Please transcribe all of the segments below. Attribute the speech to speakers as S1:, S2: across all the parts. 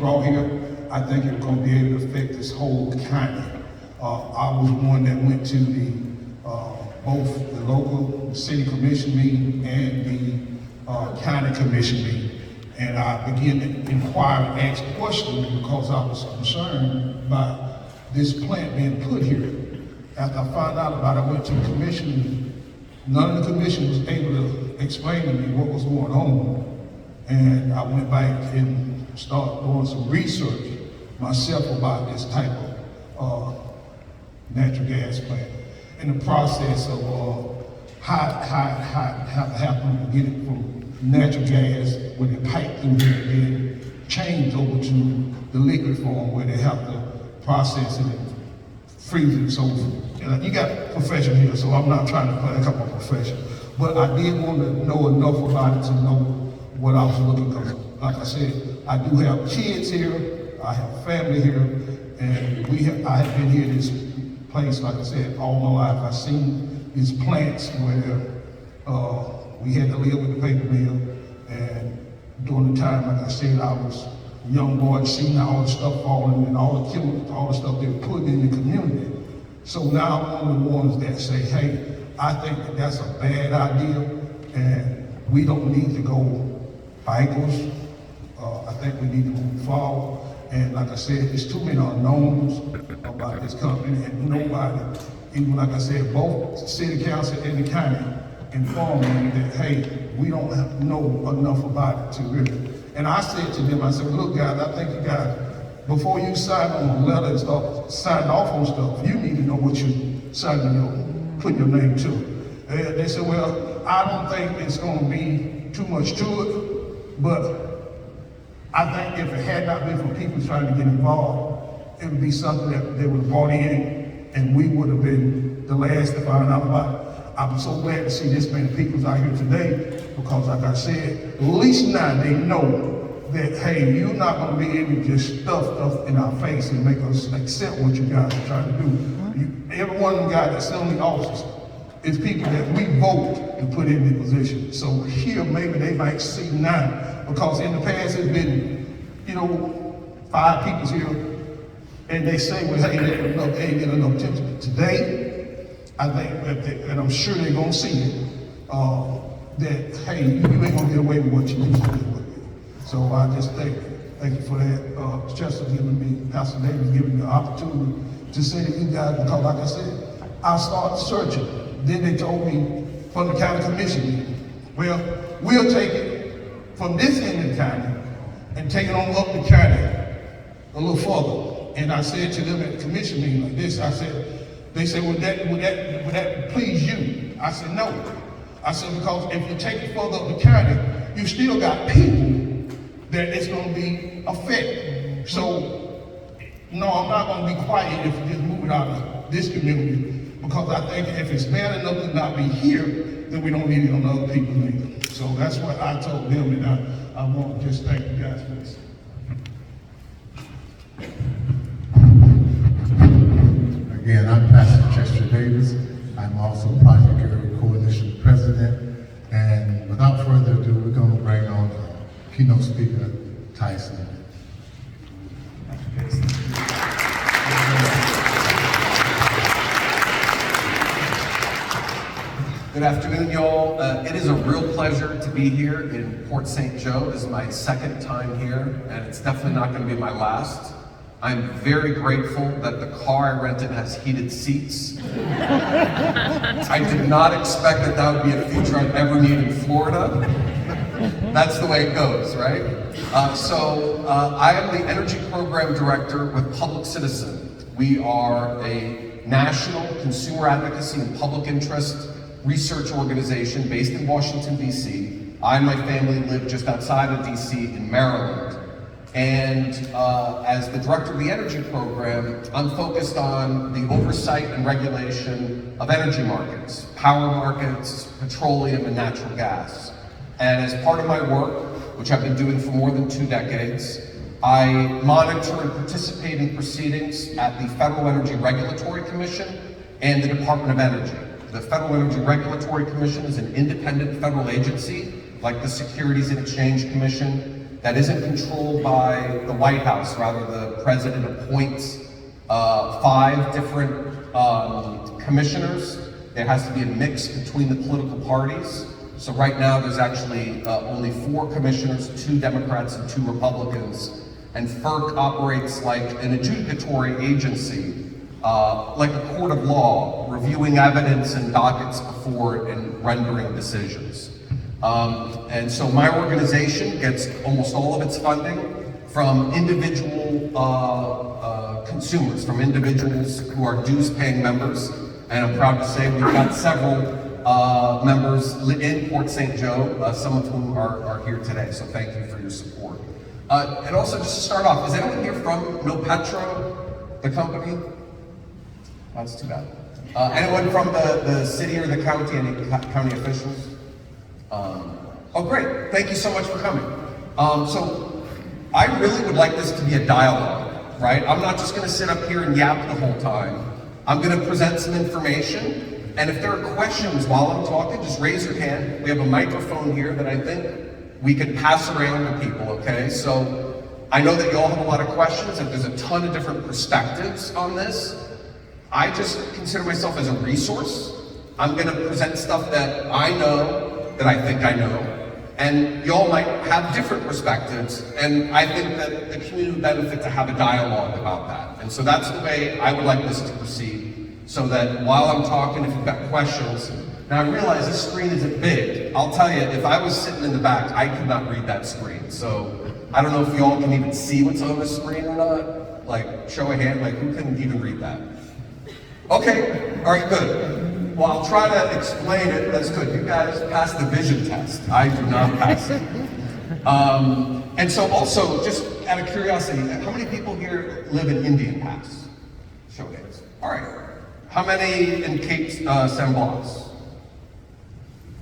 S1: brought here, I think it's going to be able to affect this whole county. I was one that went to the both the local city commission meeting and the county commission meeting, and I began to inquire and ask questions because I was concerned about this plant being put here. After I found out about it, I went to the commission. None of the commission was able to explain to me what was going on, and I went back and started doing some research myself about this type of natural gas plant. In the process of how it happened to get it from natural gas with the pipe through here and then change over to the liquid form where they have to process it and freeze it. So you got profession here, so I'm not trying to play a couple of profession. But I did want to know enough about it to know what I was looking for. Like I said, I do have kids here, I have family here, and I have been here this place, like I said, all my life. I've seen these plants where we had to live with the paper mill, and during the time, like I said, I was a young boy, seeing all the stuff falling and all the chemicals, all the stuff they were putting in the community. So now I'm one of the ones that say, hey, I think that that's a bad idea, and we don't need to go backwards. I think we need to move forward. And like I said, there's too many unknowns about this company, and nobody, even like I said, both the city council and the county informed me that, hey, we don't know enough about it to really. And I said to them, I said, look guys, I think you guys, before you sign on a letter and start signing off on stuff, you need to know what you're signing putting your name to. And they said, well, I don't think it's gonna be too much to it, but I think if it had not been for people trying to get involved, it would be something that they would have brought in, and we would have been the last to find out about it. I'm so glad to see this many people out here today, because like I said, at least now they know that, hey, you're not gonna be able to just stuff stuff in our face and make us accept what you guys are trying to do. Every one of the guys that's still in the office is people that we vote to put in the position. So here, maybe they might see now, because in the past it's been, 5 people here, and they say, well, hey, they ain't getting enough attention. Today, I think that and I'm sure they're gonna see it, that, hey, you ain't gonna get away with what you need to get away with. So I just thank you for that. Chester giving me, Pastor Davis giving me the opportunity to say to you guys, because like I said, I started searching. Then they told me from the county commission, well, we'll take it from this end of the county and take it on up the county a little further. And I said to them at the commission meeting like this, I said, they said, would that please you? I said, no. I said, because if you take it further up the county, you still got people that it's gonna be affected. So, no, I'm not gonna be quiet if you just move it out of this community, because I think if it's bad enough to not be here, then we don't need it on other people either. So that's what I told them, and I want to just thank you guys for this.
S2: Again, I'm Pastor Chester Davis. I'm also Project Area Coalition President. And without further ado, we're going to bring on keynote speaker, Tyson.
S3: Good afternoon, y'all. It is a real pleasure to be here in Port St. Joe. This is my second time here, and it's definitely not going to be my last. I'm very grateful that the car I rented has heated seats. I did not expect that would be a feature I'd ever need in Florida. That's the way it goes, right? I am the Energy Program Director with Public Citizen. We are a national consumer advocacy and public interest research organization based in Washington, D.C. I and my family live just outside of D.C. in Maryland. And as the director of the energy program, I'm focused on the oversight and regulation of energy markets, power markets, petroleum and natural gas. And as part of my work, which I've been doing for more than 2 decades, I monitor and participate in proceedings at the Federal Energy Regulatory Commission and the Department of Energy. The Federal Energy Regulatory Commission is an independent federal agency, like the Securities and Exchange Commission that isn't controlled by the White House. Rather, the president appoints 5 different commissioners. There has to be a mix between the political parties. So right now, there's actually only 4 commissioners, 2 Democrats and 2 Republicans. And FERC operates like an adjudicatory agency, like a court of law, reviewing evidence and dockets before and rendering decisions. And so my organization gets almost all of its funding from individual consumers, from individuals who are dues-paying members. And I'm proud to say we've got several members in Port St. Joe, some of whom are here today. So thank you for your support. And also, just to start off, is anyone here from NoPetro, the company? That's too bad. Anyone from the city or the county, any county officials? Oh, great. Thank you so much for coming. So I really would like this to be a dialogue, right? I'm not just going to sit up here and yap the whole time. I'm going to present some information, and if there are questions while I'm talking, just raise your hand. We have a microphone here that I think we can pass around to people, okay? So I know that you all have a lot of questions, and there's a ton of different perspectives on this. I just consider myself as a resource. I'm going to present stuff that I know, that I think I know, and y'all might have different perspectives, and I think that the community would benefit to have a dialogue about that. And so that's the way I would like this to proceed, so that while I'm talking, if you've got questions, now I realize this screen isn't big. I'll tell you, if I was sitting in the back, I could not read that screen. So I don't know if y'all can even see what's on the screen or not. Like, show a hand, like who can even read that? Okay, all right, good. Well, I'll try to explain it. That's good. You guys passed the vision test. I do not pass it. And so also, just out of curiosity, how many people here live in Indian Pass? Show of hands. All right. How many in Cape San Blas?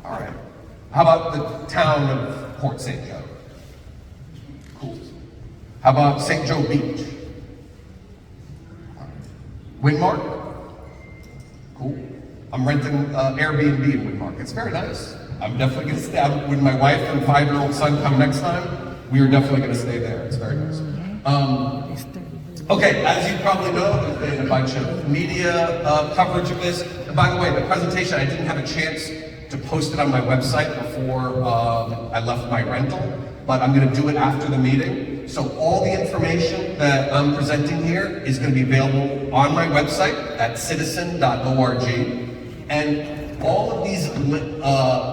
S3: All right. How about the town of Port St. Joe? Cool. How about St. Joe Beach? Windmark? Cool. I'm renting Airbnb in Windmark. It's very nice. I'm definitely going to stay. When my wife and 5-year-old son come next time, we are definitely going to stay there. It's very nice. Okay, as you probably know, there's been a bunch of media coverage of this. And by the way, the presentation, I didn't have a chance to post it on my website before I left my rental, but I'm going to do it after the meeting. So all the information that I'm presenting here is going to be available on my website at citizen.org. And all of these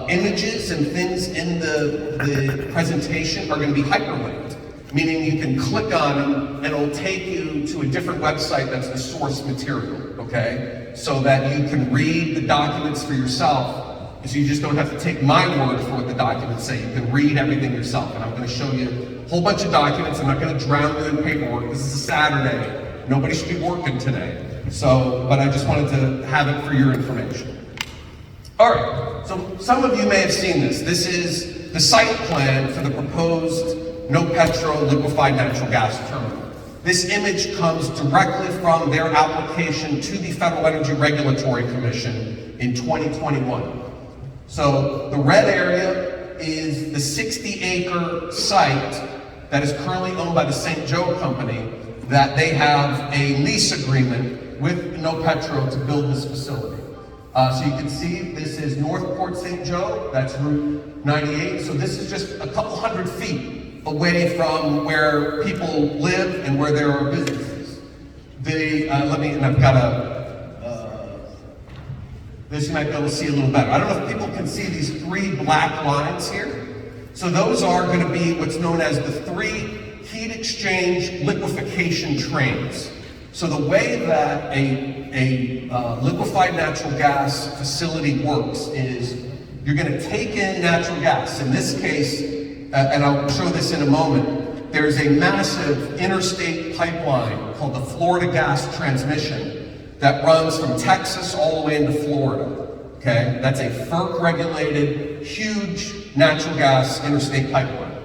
S3: images and things in the presentation are going to be hyperlinked, meaning you can click on them and it'll take you to a different website that's the source material, okay? So that you can read the documents for yourself, so you just don't have to take my word for what the documents say. You can read everything yourself, and I'm going to show you a whole bunch of documents. I'm not going to drown you in paperwork. This is a Saturday. Nobody should be working today. So, but I just wanted to have it for your information. All right, so some of you may have seen this. This is the site plan for the proposed NoPetro liquefied natural gas terminal. This image comes directly from their application to the Federal Energy Regulatory Commission in 2021. So the red area is the 60-acre site that is currently owned by the St. Joe Company, that they have a lease agreement with NoPetro to build this facility. So you can see this is North Port St. Joe, that's Route 98. So this is just a couple hundred feet away from where people live and where there are businesses. And I've got this you might be able to see a little better. I don't know if people can see these 3 black lines here. So those are going to be what's known as the 3 heat exchange liquefaction trains. So the way that a liquefied natural gas facility works is you're going to take in natural gas. In this case, and I'll show this in a moment, there's a massive interstate pipeline called the Florida Gas Transmission that runs from Texas all the way into Florida, okay? That's a FERC-regulated, huge natural gas interstate pipeline.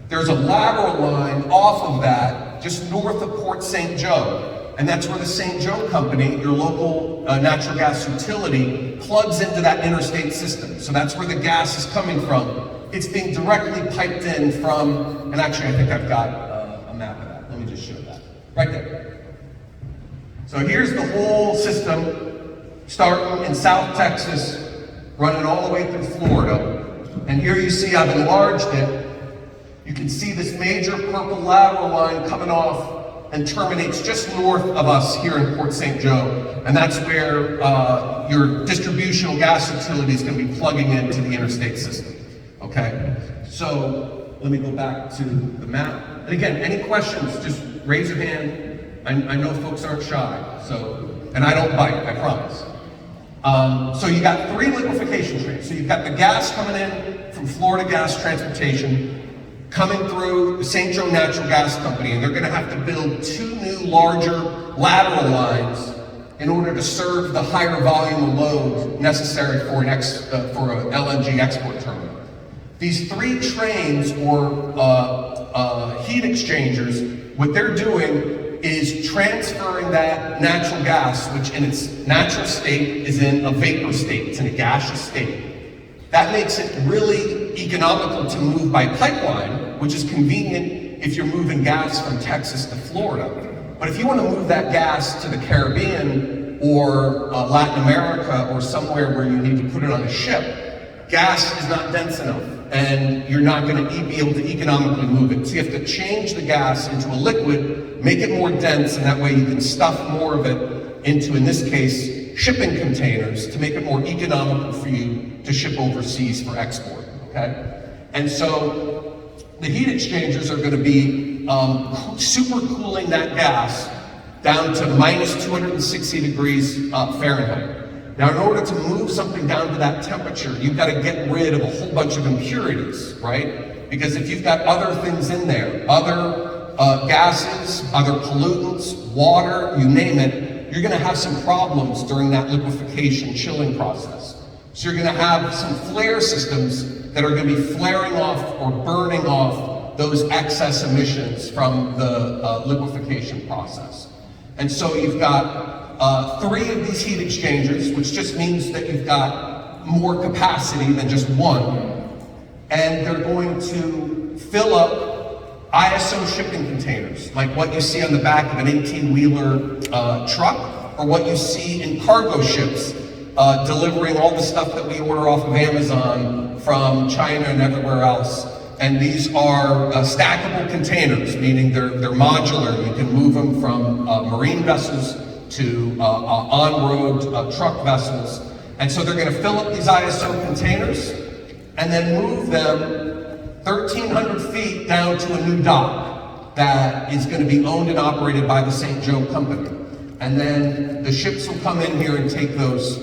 S3: There's a lateral line off of that, just north of Port St. Joe, and that's where the St. Joe Company, your local natural gas utility, plugs into that interstate system. So that's where the gas is coming from it's being directly piped in from, and actually I think I've got a map of that. Let me just show that. Right there. So here's the whole system, starting in South Texas, running all the way through Florida. And here you see I've enlarged it. You can see this major purple lateral line coming off and terminates just north of us here in Port St. Joe. And that's where your distributional gas utility is going to be plugging into the interstate system. Okay? So let me go back to the map. And again, any questions, just raise your hand. I know folks aren't shy, and I don't bite, I promise. So you got 3 liquefaction trains. So you've got the gas coming in from Florida Gas Transportation, coming through the St. Joe Natural Gas Company, and they're going to have to build 2 new larger lateral lines in order to serve the higher volume of load necessary for an LNG export terminal. These 3 trains or heat exchangers, what they're doing is transferring that natural gas, which in its natural state is in a vapor state, it's in a gaseous state. That makes it really economical to move by pipeline, which is convenient if you're moving gas from Texas to Florida. But if you want to move that gas to the Caribbean or Latin America or somewhere where you need to put it on a ship, gas is not dense enough and you're not going to be able to economically move it. So you have to change the gas into a liquid, make it more dense, and that way you can stuff more of it into, in this case, shipping containers to make it more economical for you to ship overseas for export, okay? And so the heat exchangers are going to be super cooling that gas down to minus 260 degrees Fahrenheit. Now, in order to move something down to that temperature, you've got to get rid of a whole bunch of impurities, right? Because if you've got other things in there, other gases, other pollutants, water, you name it, you're going to have some problems during that liquefaction chilling process. So you're going to have some flare systems that are going to be flaring off or burning off those excess emissions from the liquefaction process. And so you've got 3 of these heat exchangers, which just means that you've got more capacity than just one. And they're going to fill up ISO shipping containers, like what you see on the back of an 18-wheeler truck, or what you see in cargo ships delivering all the stuff that we order off of Amazon from China and everywhere else. And these are stackable containers, meaning they're modular. You can move them from marine vessels to on-road truck vessels. And so they're going to fill up these ISO containers and then move them 1,300 feet down to a new dock that is going to be owned and operated by the St. Joe Company. And then the ships will come in here and take those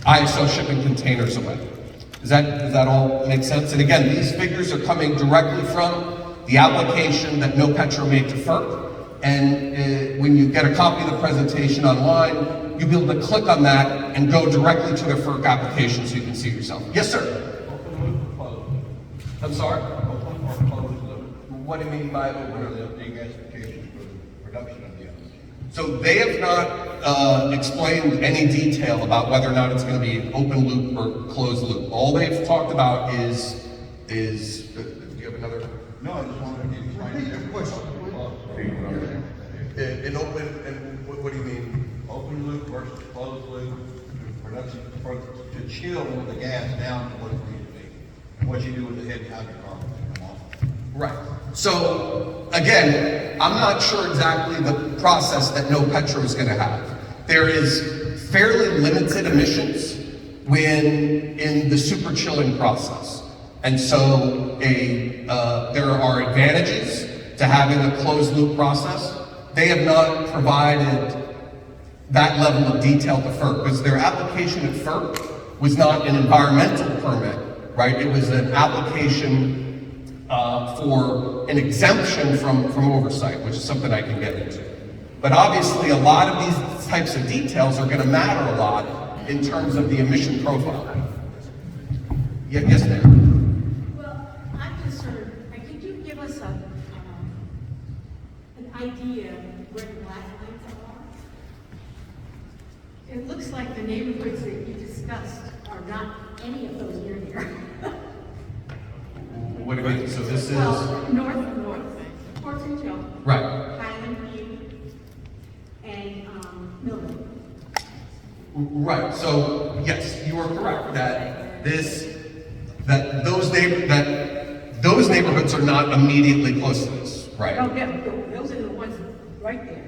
S3: ISO shipping containers away. Does that all make sense? And again, these figures are coming directly from the application that NoPetro made to FERC. And when you get a copy of the presentation online, you'll be able to click on that and go directly to their FERC application so you can see it yourself. Yes, sir?
S4: Open loop or closed loop?
S3: I'm sorry?
S4: Open or closed loop?
S3: What do you mean by
S4: What are
S3: open?
S4: the degasification for the production of the LNG?
S3: So they have not explained any detail about whether or not it's going to be open loop or closed loop. All they've talked about is do you have another?
S4: No, I just wanted to explain your question.
S3: In open, and what do you mean?
S4: Open loop versus closed loop, production, to chill the gas down to what it needs to be. And what you do with the heavy hydrocarbons that come off.
S3: Right. So again, I'm not sure exactly the process that NoPetro is going to have. There is fairly limited emissions when in the super chilling process. And so there are advantages to having a closed loop process. They have not provided that level of detail to FERC because their application at FERC was not an environmental permit, right? It was an application for an exemption from oversight, which is something I can get into. But obviously a lot of these types of details are going to matter a lot in terms of the emission profile. Yes, ma'am.
S5: Well, I'm concerned, could you give us an idea where the black lines are? It looks like the neighborhoods that you discussed are are not any of those near here.
S3: What do you mean? So this is,
S5: Well, north, Port St. Joe,
S3: right,
S5: Highland View, and, Millville.
S3: right. So yes, you are correct that those neighborhoods are not immediately close to this, right?
S5: Oh, yeah, those are the ones right there.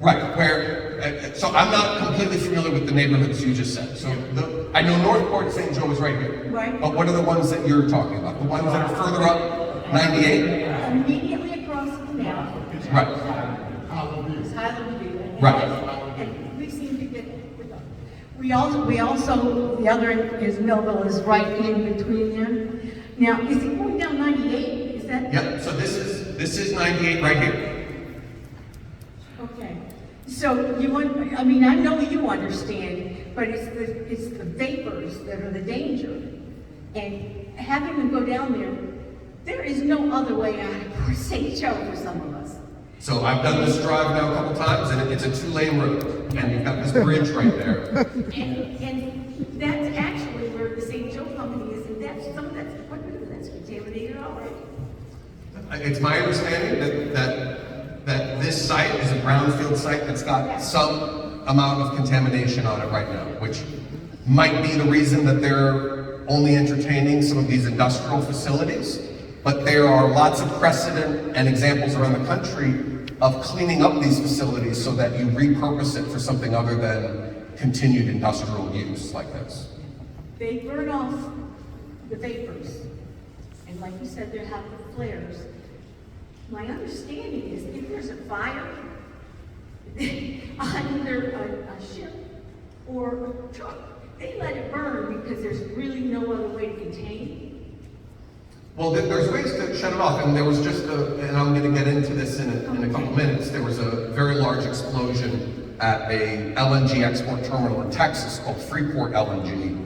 S3: Right, so I'm not completely familiar with the neighborhoods you just said. So I know Northport St. Joe is right here.
S5: Right.
S3: But what are the ones that you're talking about? The ones that are further up, 98?
S5: Immediately across the canal.
S3: Right.
S5: It's Highland View. And-
S3: Right.
S5: And we seem to get, we also, the other is Millville is right in between them. Now, is it going down 98? Is that?
S3: Yep, so this is 98 right here.
S5: Okay. So you want, I mean, I know you understand, but it's the vapors that are the danger. And having them go down there is no other way out of Port St. Joe for some of us.
S3: So I've done this drive now a couple times, and it's a 2-lane road, and you've got this bridge right there.
S5: And that's actually where the St. Joe company is, and some of that's equipment that's contaminated already.
S3: It's my understanding that this site is a brownfield site that's got some amount of contamination on it right now, which might be the reason that they're only entertaining some of these industrial facilities. But there are lots of precedent and examples around the country of cleaning up these facilities so that you repurpose it for something other than continued industrial use like this.
S5: They burn off the vapors, and like you said, they have the flares. My understanding is if there's a fire on either a ship or a truck, they let it burn because there's really no other way to contain it.
S3: Well, there's ways to shut it off, and there was just and I'm going to get into this in a couple minutes, there was a very large explosion at a LNG export terminal in Texas called Freeport LNG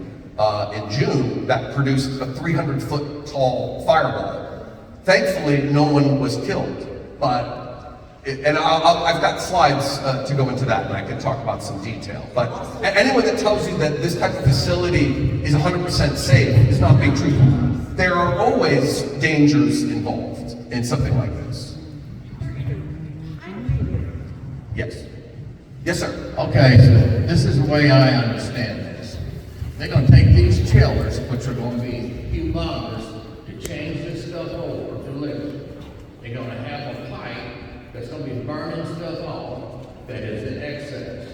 S3: in June that produced a 300-foot tall fireball. Thankfully, no one was killed, I've got slides to go into that, and I can talk about some detail. But anyone that tells you that this type of facility is 100% safe is not being truthful. There are always dangers involved in something like this. Yes. Yes, sir.
S6: Okay, so this is the way I understand this. They're gonna take these chillers, which are gonna be humongous, to change this stuff over to liquid. They're gonna have a pipe that's gonna be burning stuff off that is in excess.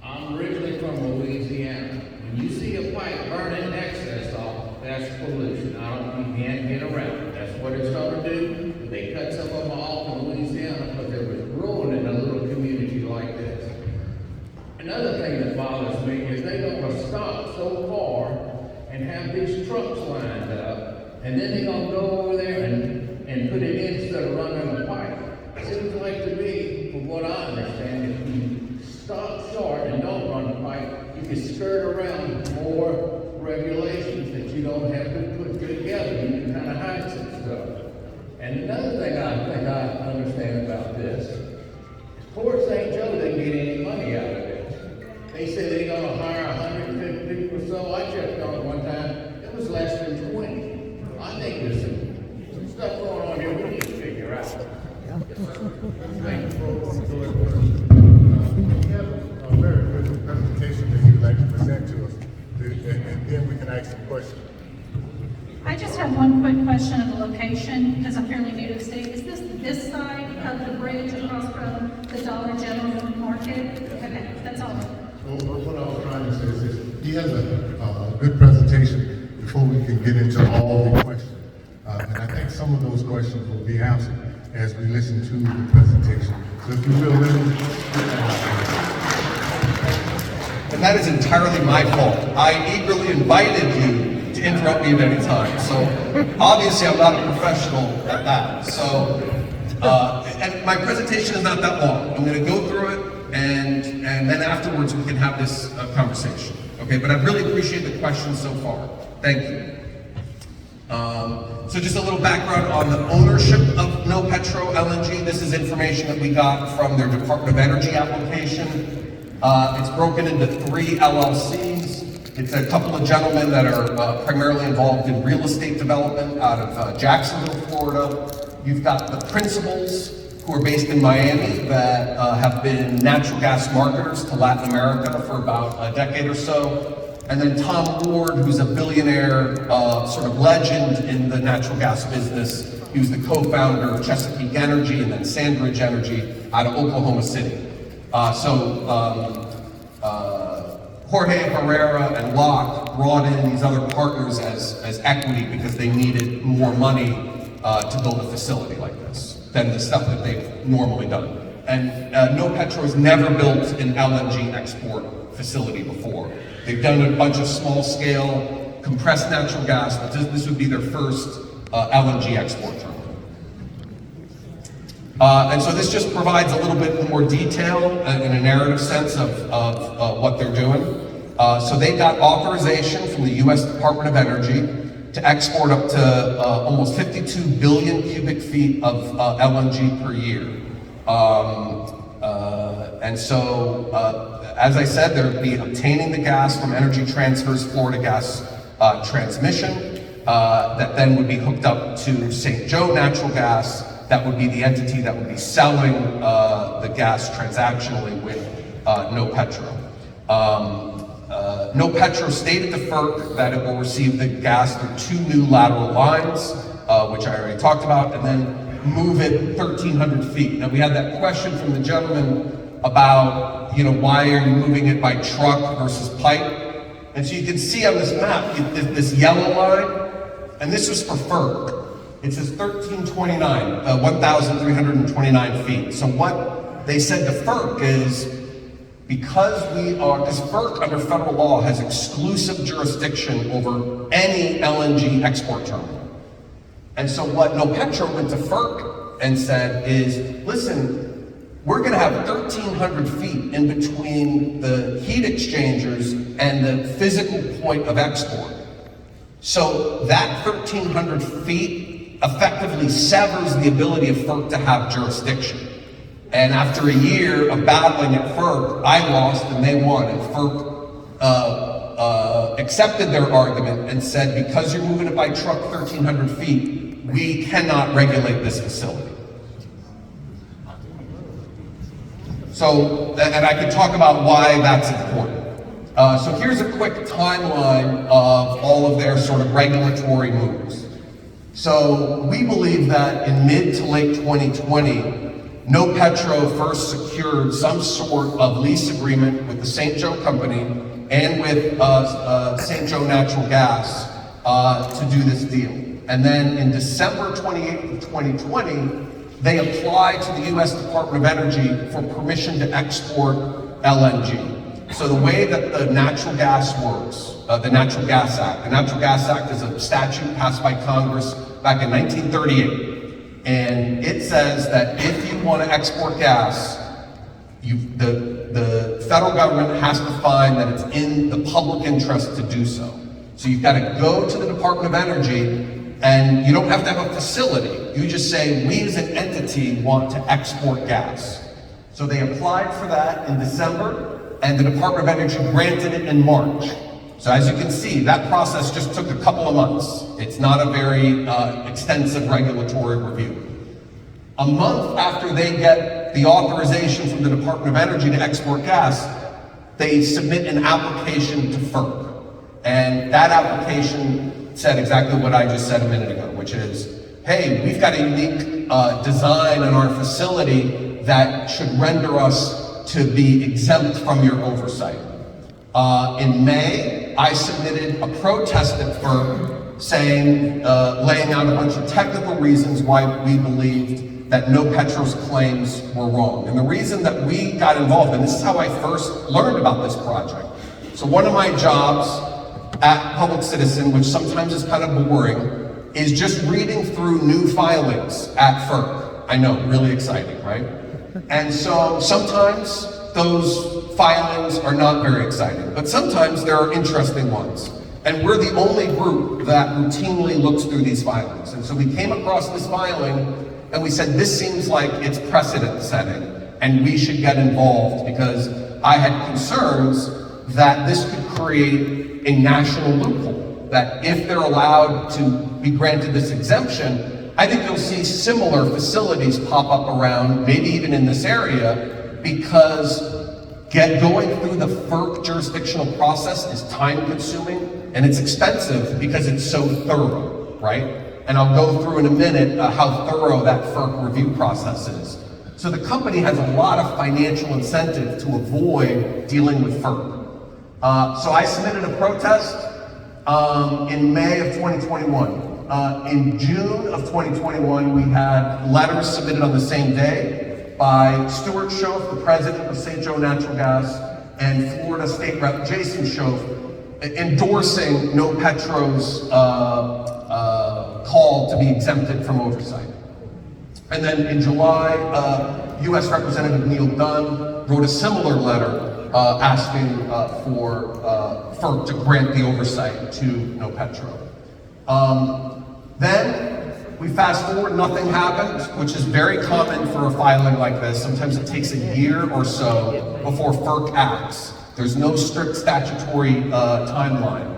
S6: I'm originally from Louisiana. When you see a pipe burning excess off, that's pollution. You can't get around it. That's what it's gonna do. They cut some of them off in Louisiana because it was ruining a little community like this. Another thing that bothers me is they gonna stop so far and have these trucks lined up, and then they're gonna go over there and put it in instead of running a pipe. It seems like to me, from what I understand, if you stop short and don't run the pipe, you can skirt around more regulations that you don't have to put together. You can kind of hide some stuff. And another thing I think I understand about this is Port St. Joe didn't get any money out of this. They said they're going to hire 150 people or so. I checked on it one time. It was less than 20. I think there's some stuff going on here we need to figure out. Thank you.
S2: We have a very good presentation that you'd like to present to us, and then we can ask some questions.
S7: I just have one quick question of the location, because I'm fairly new to the state. Is this side of the bridge across from the Dollar General Market? Okay, that's all.
S2: Well, what I was trying to say is this, he has a good presentation before we can get into all the questions. And I think some of those questions will be answered as we listen to the presentation. So if you will,
S3: And that is entirely my fault. I eagerly invited you to interrupt me at any time. So obviously I'm not a professional at that. So, and my presentation is not that long. I'm gonna go through it and then afterwards we can have this conversation. Okay, but I really appreciate the questions so far. Thank you. So just a little background on the ownership of No Petro LNG. This is information that we got from their Department of Energy application. It's broken into 3 LLCs. It's a couple of gentlemen that are primarily involved in real estate development out of Jacksonville, Florida. You've got the principals who are based in Miami that have been natural gas marketers to Latin America for about a decade or so. And then Tom Ward, who's a billionaire sort of legend in the natural gas business. He was the co-founder of Chesapeake Energy and then Sandridge Energy out of Oklahoma City. Jorge Herrera and Locke brought in these other partners as equity because they needed more money to build a facility like this than the stuff that they've normally done. And NoPetro has never built an LNG export facility before. They've done a bunch of small-scale compressed natural gas, but this would be their first LNG export terminal. And so this just provides a little bit more detail in a narrative sense of what they're doing. So they got authorization from the US Department of Energy to export up to almost 52 billion cubic feet of LNG per year. And so, as I said, they'll be obtaining the gas from Energy Transfer's Florida Gas Transmission, that then would be hooked up to St. Joe Natural Gas. That would be the entity that would be selling the gas transactionally with NoPetro. NoPetro stated to FERC that it will receive the gas through 2 new lateral lines, which I already talked about, and then move it 1,300 feet. Now, we had that question from the gentleman about, why are you moving it by truck versus pipe? And so you can see on this map, this yellow line, and this is for FERC. It says 1,329, 1,329 feet. So what they said to FERC is, because FERC under federal law has exclusive jurisdiction over any LNG export terminal. And so what NoPetro went to FERC and said is, listen, we're gonna have 1,300 feet in between the heat exchangers and the physical point of export. So that 1,300 feet effectively severs the ability of FERC to have jurisdiction. And after a year of battling at FERC, I lost and they won. And FERC accepted their argument and said, because you're moving it by truck 1,300 feet, we cannot regulate this facility. So, and I could talk about why that's important. So here's a quick timeline of all of their sort of regulatory moves. So we believe that in mid to late 2020, NoPetro first secured some sort of lease agreement with the St. Joe Company and with St. Joe Natural Gas to do this deal. And then in December 28th of 2020, they applied to the US Department of Energy for permission to export LNG. So the way that the natural gas works, the Natural Gas Act. The Natural Gas Act is a statute passed by Congress back in 1938. And it says that if you want to export gas, the federal government has to find that it's in the public interest to do so. So you've got to go to the Department of Energy, and you don't have to have a facility. You just say, we as an entity want to export gas. So they applied for that in December, and the Department of Energy granted it in March. So as you can see, that process just took a couple of months. It's not a very extensive regulatory review. A month after they get the authorization from the Department of Energy to export gas, they submit an application to FERC. And that application said exactly what I just said a minute ago, which is, hey, we've got a unique design in our facility that should render us to be exempt from your oversight. In May, I submitted a protest at FERC saying, laying out a bunch of technical reasons why we believed that NoPetro's claims were wrong. And the reason that we got involved, and this is how I first learned about this project. So one of my jobs at Public Citizen, which sometimes is kind of boring, is just reading through new filings at FERC. I know, really exciting, right? And so sometimes those filings are not very exciting, but sometimes there are interesting ones. And we're the only group that routinely looks through these filings. And so we came across this filing and we said, this seems like it's precedent setting and we should get involved, because I had concerns that this could create create a national loophole that if they're allowed to be granted this exemption, I think you'll see similar facilities pop up around, maybe even in this area, because going through the FERC jurisdictional process is time consuming and it's expensive because it's so thorough, right? And I'll go through in a minute how thorough that FERC review process is. So the company has a lot of financial incentive to avoid dealing with FERC. So I submitted a protest in May of 2021. In June of 2021, we had letters submitted on the same day by Stuart Schoaf, the president of St. Joe Natural Gas, and Florida State Rep. Jason Schoaf, endorsing No Petro's call to be exempted from oversight. And then in July, U.S. Representative Neil Dunn wrote a similar letter asking for FERC to grant the oversight to No Petro. Then we fast forward, nothing happened, which is very common for a filing like this. Sometimes it takes a year or so before FERC acts. There's no strict statutory timeline.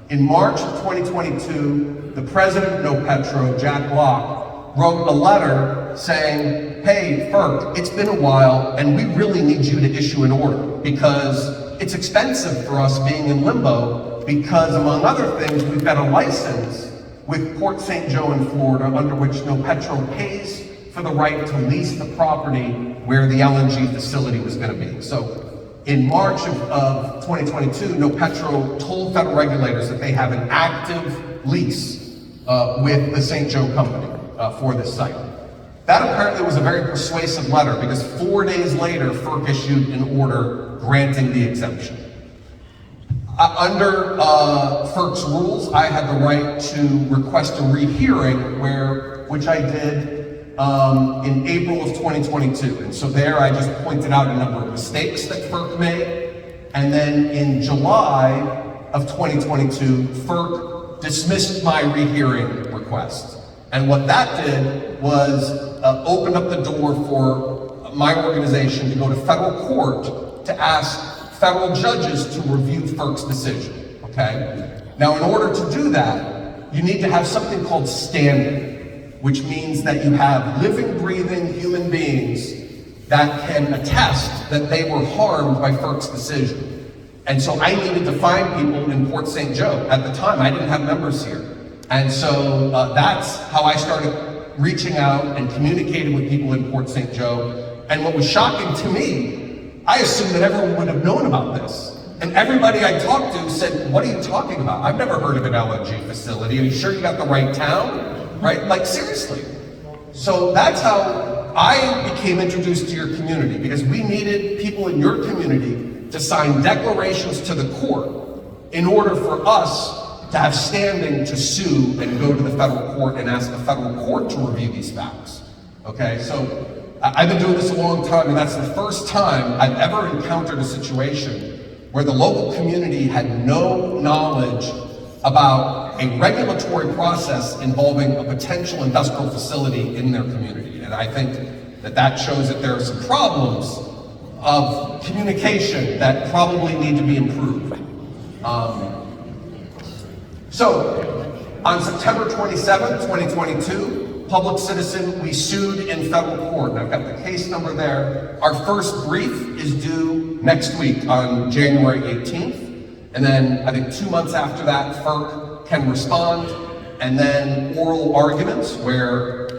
S3: In March of 2022, the president of No Petro, Jack Block, wrote a letter saying, hey, FERC, it's been a while and we really need you to issue an order because it's expensive for us being in limbo because, among other things, we've got a license with Port St. Joe in Florida under which No Petro pays for the right to lease the property where the LNG facility was going to be. So in March of 2022, No Petro told federal regulators that they have an active lease with the St. Joe company for this site. That apparently was a very persuasive letter because 4 days later, FERC issued an order granting the exemption. Under FERC's rules, I had the right to request a rehearing, which I did in April of 2022. And so there I just pointed out a number of mistakes that FERC made. And then in July of 2022, FERC dismissed my rehearing request. And what that did was open up the door for my organization to go to federal court to ask federal judges to review FERC's decision, okay? Now, in order to do that, you need to have something called standing, which means that you have living, breathing human beings that can attest that they were harmed by FERC's decision. And so I needed to find people in Port St. Joe. At the time, I didn't have members here. And so that's how I started reaching out and communicating with people in Port St. Joe. And what was shocking to me, I assumed that everyone would have known about this. And everybody I talked to said, what are you talking about? I've never heard of an LNG facility. Are you sure you got the right town? Right? Like, seriously. So that's how I became introduced to your community, because we needed people in your community to sign declarations to the court in order for us to have standing to sue and go to the federal court and ask the federal court to review these facts. Okay, so I've been doing this a long time, and that's the first time I've ever encountered a situation where the local community had no knowledge about a regulatory process involving a potential industrial facility in their community. And I think that that shows that there are some problems of communication that probably need to be improved. So, on September 27th, 2022, Public Citizen, we sued in federal court. And I've got the case number there. Our first brief is due next week on January 18th. And then I think 2 months after that, FERC can respond. And then oral arguments where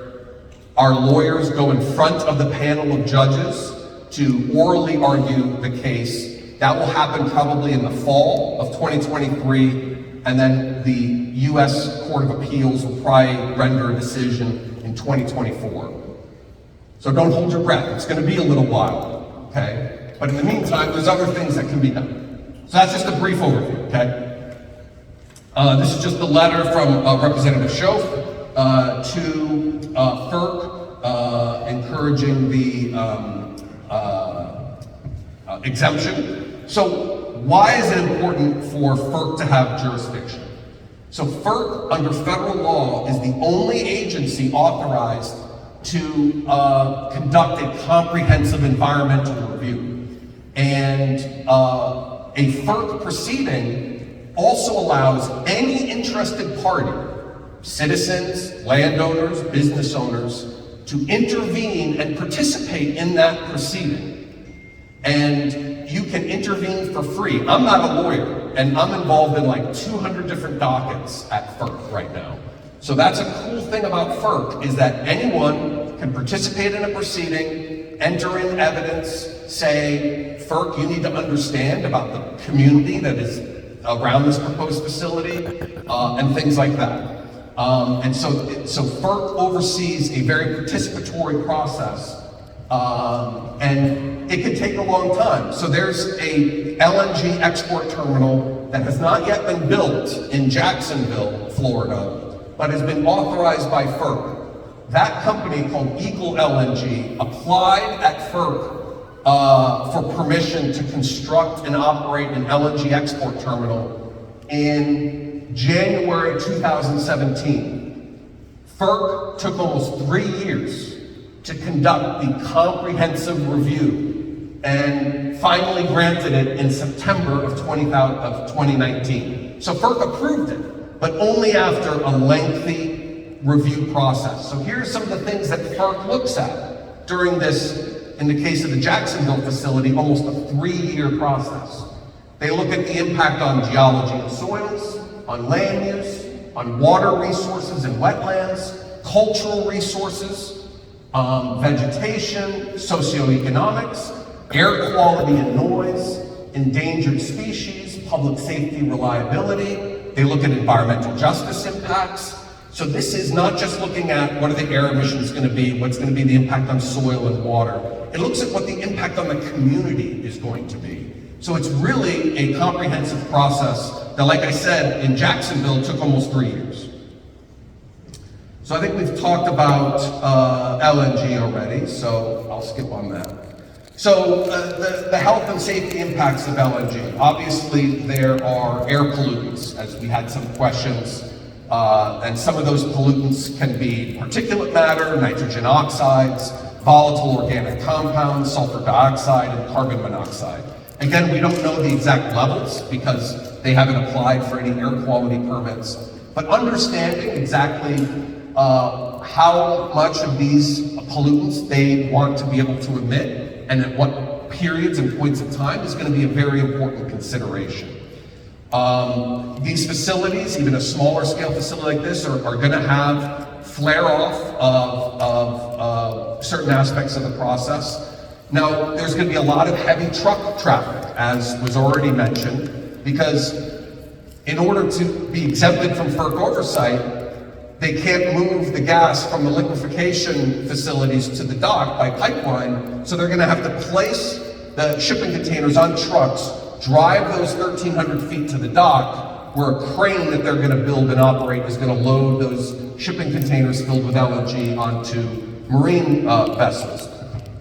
S3: our lawyers go in front of the panel of judges to orally argue the case. That will happen probably in the fall of 2023. And then the U.S. Court of Appeals will probably render a decision in 2024. So don't hold your breath. It's going to be a little while, okay? But in the meantime, there's other things that can be done. So that's just a brief overview, okay? This is just a letter from Representative Schoaf to FERC encouraging the exemption. So why is it important for FERC to have jurisdiction? So FERC, under federal law, is the only agency authorized to conduct a comprehensive environmental review. And a FERC proceeding also allows any interested party, citizens, landowners, business owners, to intervene and participate in that proceeding. And you can intervene for free. I'm not a lawyer, and I'm involved in like 200 different dockets at FERC right now. So that's a cool thing about FERC, is that anyone can participate in a proceeding, enter in evidence, say, FERC, you need to understand about the community that is around this proposed facility, and things like that. And so FERC oversees a very participatory process, and it can take a long time. So there's a LNG export terminal that has not yet been built in Jacksonville, Florida, but has been authorized by FERC. That company called Eagle LNG applied at FERC for permission to construct and operate an LNG export terminal in January 2017. FERC took almost 3 years to conduct the comprehensive review and finally granted it in September of 2019. So FERC approved it, but only after a lengthy review process. So here are some of the things that FERC looks at during this, in the case of the Jacksonville facility, almost a 3-year process. They look at the impact on geology and soils, on land use, on water resources and wetlands, cultural resources, vegetation, socioeconomics, air quality and noise, endangered species, public safety reliability. They look at environmental justice impacts. So this is not just looking at what are the air emissions going to be, what's going to be the impact on soil and water. It looks at what the impact on the community is going to be. So it's really a comprehensive process that, like I said, in Jacksonville took almost 3 years. So I think we've talked about LNG already, so I'll skip on that. So the health and safety impacts of LNG. Obviously, there are air pollutants, as we had some questions. And some of those pollutants can be particulate matter, nitrogen oxides, volatile organic compounds, sulfur dioxide, and carbon monoxide. Again, we don't know the exact levels because they haven't applied for any air quality permits. But understanding exactly how much of these pollutants they want to be able to emit and at what periods and points of time is going to be a very important consideration. These facilities, even a smaller scale facility like this, are going to have flare-off of certain aspects of the process. Now, there's going to be a lot of heavy truck traffic, as was already mentioned, because in order to be exempted from FERC oversight, they can't move the gas from the liquefaction facilities to the dock by pipeline, so they're going to have to place the shipping containers on trucks, drive those 1,300 feet to the dock, where a crane that they're going to build and operate is going to load those shipping containers filled with LNG onto marine vessels.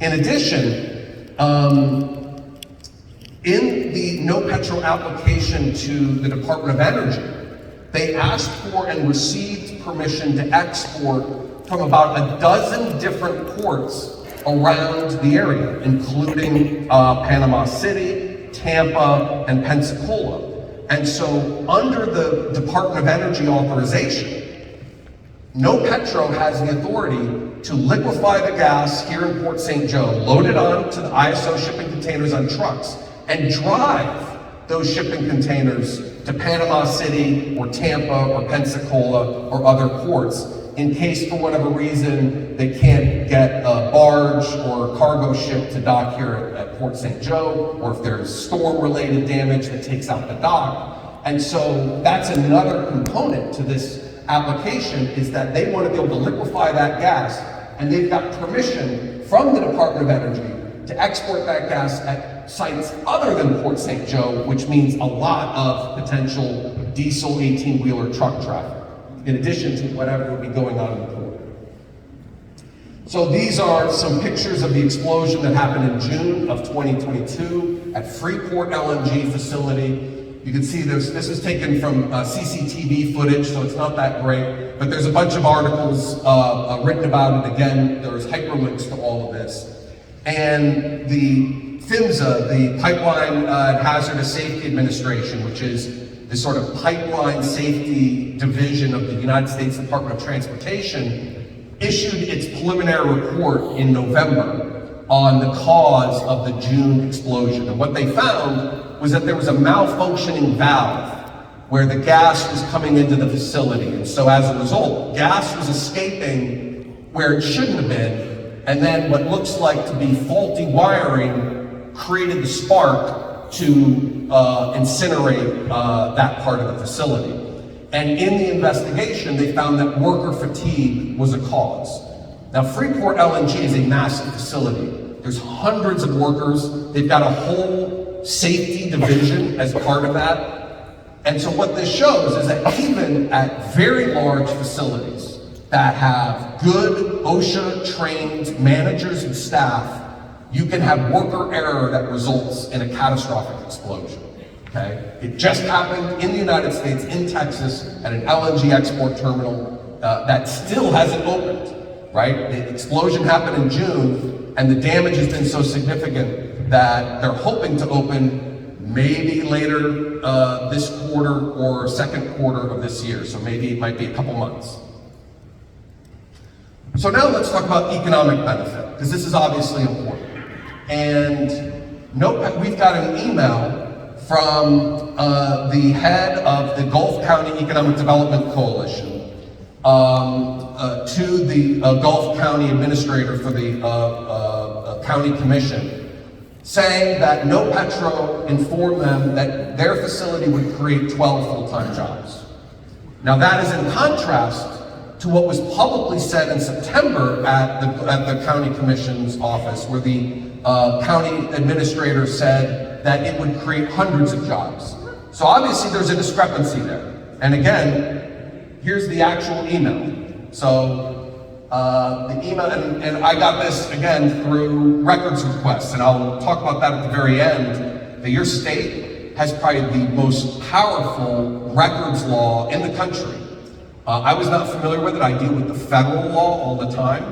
S3: In addition, in the No Petro application to the Department of Energy, they asked for and received permission to export from about a dozen different ports around the area, including Panama City, Tampa, and Pensacola. And so under the Department of Energy authorization, No Petro has the authority to liquefy the gas here in Port St. Joe, load it onto the ISO shipping containers on trucks, and drive those shipping containers to Panama City or Tampa or Pensacola or other ports in case for whatever reason they can't get a barge or a cargo ship to dock here at Port St. Joe, or if there's storm-related damage that takes out the dock. And so that's another component to this application, is that they want to be able to liquefy that gas, and they've got permission from the Department of Energy to export that gas at sites other than Port St. Joe, which means a lot of potential diesel 18-wheeler truck traffic, in addition to whatever would be going on in the port. So these are some pictures of the explosion that happened in June of 2022 at Freeport LNG facility. You can see this is taken from CCTV footage, so it's not that great, but there's a bunch of articles written about it. Again, there's hyperlinks to all of this. And the PHMSA, the Pipeline and Hazardous Safety Administration, which is the sort of pipeline safety division of the United States Department of Transportation, issued its preliminary report in November on the cause of the June explosion. And what they found was that there was a malfunctioning valve where the gas was coming into the facility. And so as a result, gas was escaping where it shouldn't have been, and then what looks like to be faulty wiring created the spark to incinerate that part of the facility. And in the investigation, they found that worker fatigue was a cause. Now, Freeport LNG is a massive facility. There's hundreds of workers. They've got a whole safety division as part of that. And so what this shows is that even at very large facilities that have good OSHA-trained managers and staff, you can have worker error that results in a catastrophic explosion, okay? It just happened in the United States, in Texas, at an LNG export terminal that still hasn't opened, right? The explosion happened in June, and the damage has been so significant that they're hoping to open maybe later this quarter or second quarter of this year. So maybe it might be a couple months. So now let's talk about economic benefit, because this is obviously important. And we've got an email from the head of the Gulf County Economic Development Coalition to the Gulf County Administrator for the County Commission, saying that NoPetro informed them that their facility would create 12 full-time jobs. Now that is in contrast to what was publicly said in September at the County Commission's office, where the county administrator said that it would create hundreds of jobs. So obviously there's a discrepancy there. And again, here's the actual email. So the email, and I got this again through records requests, and I'll talk about that at the very end, that your state has probably the most powerful records law in the country. I was not familiar with it. I deal with the federal law all the time,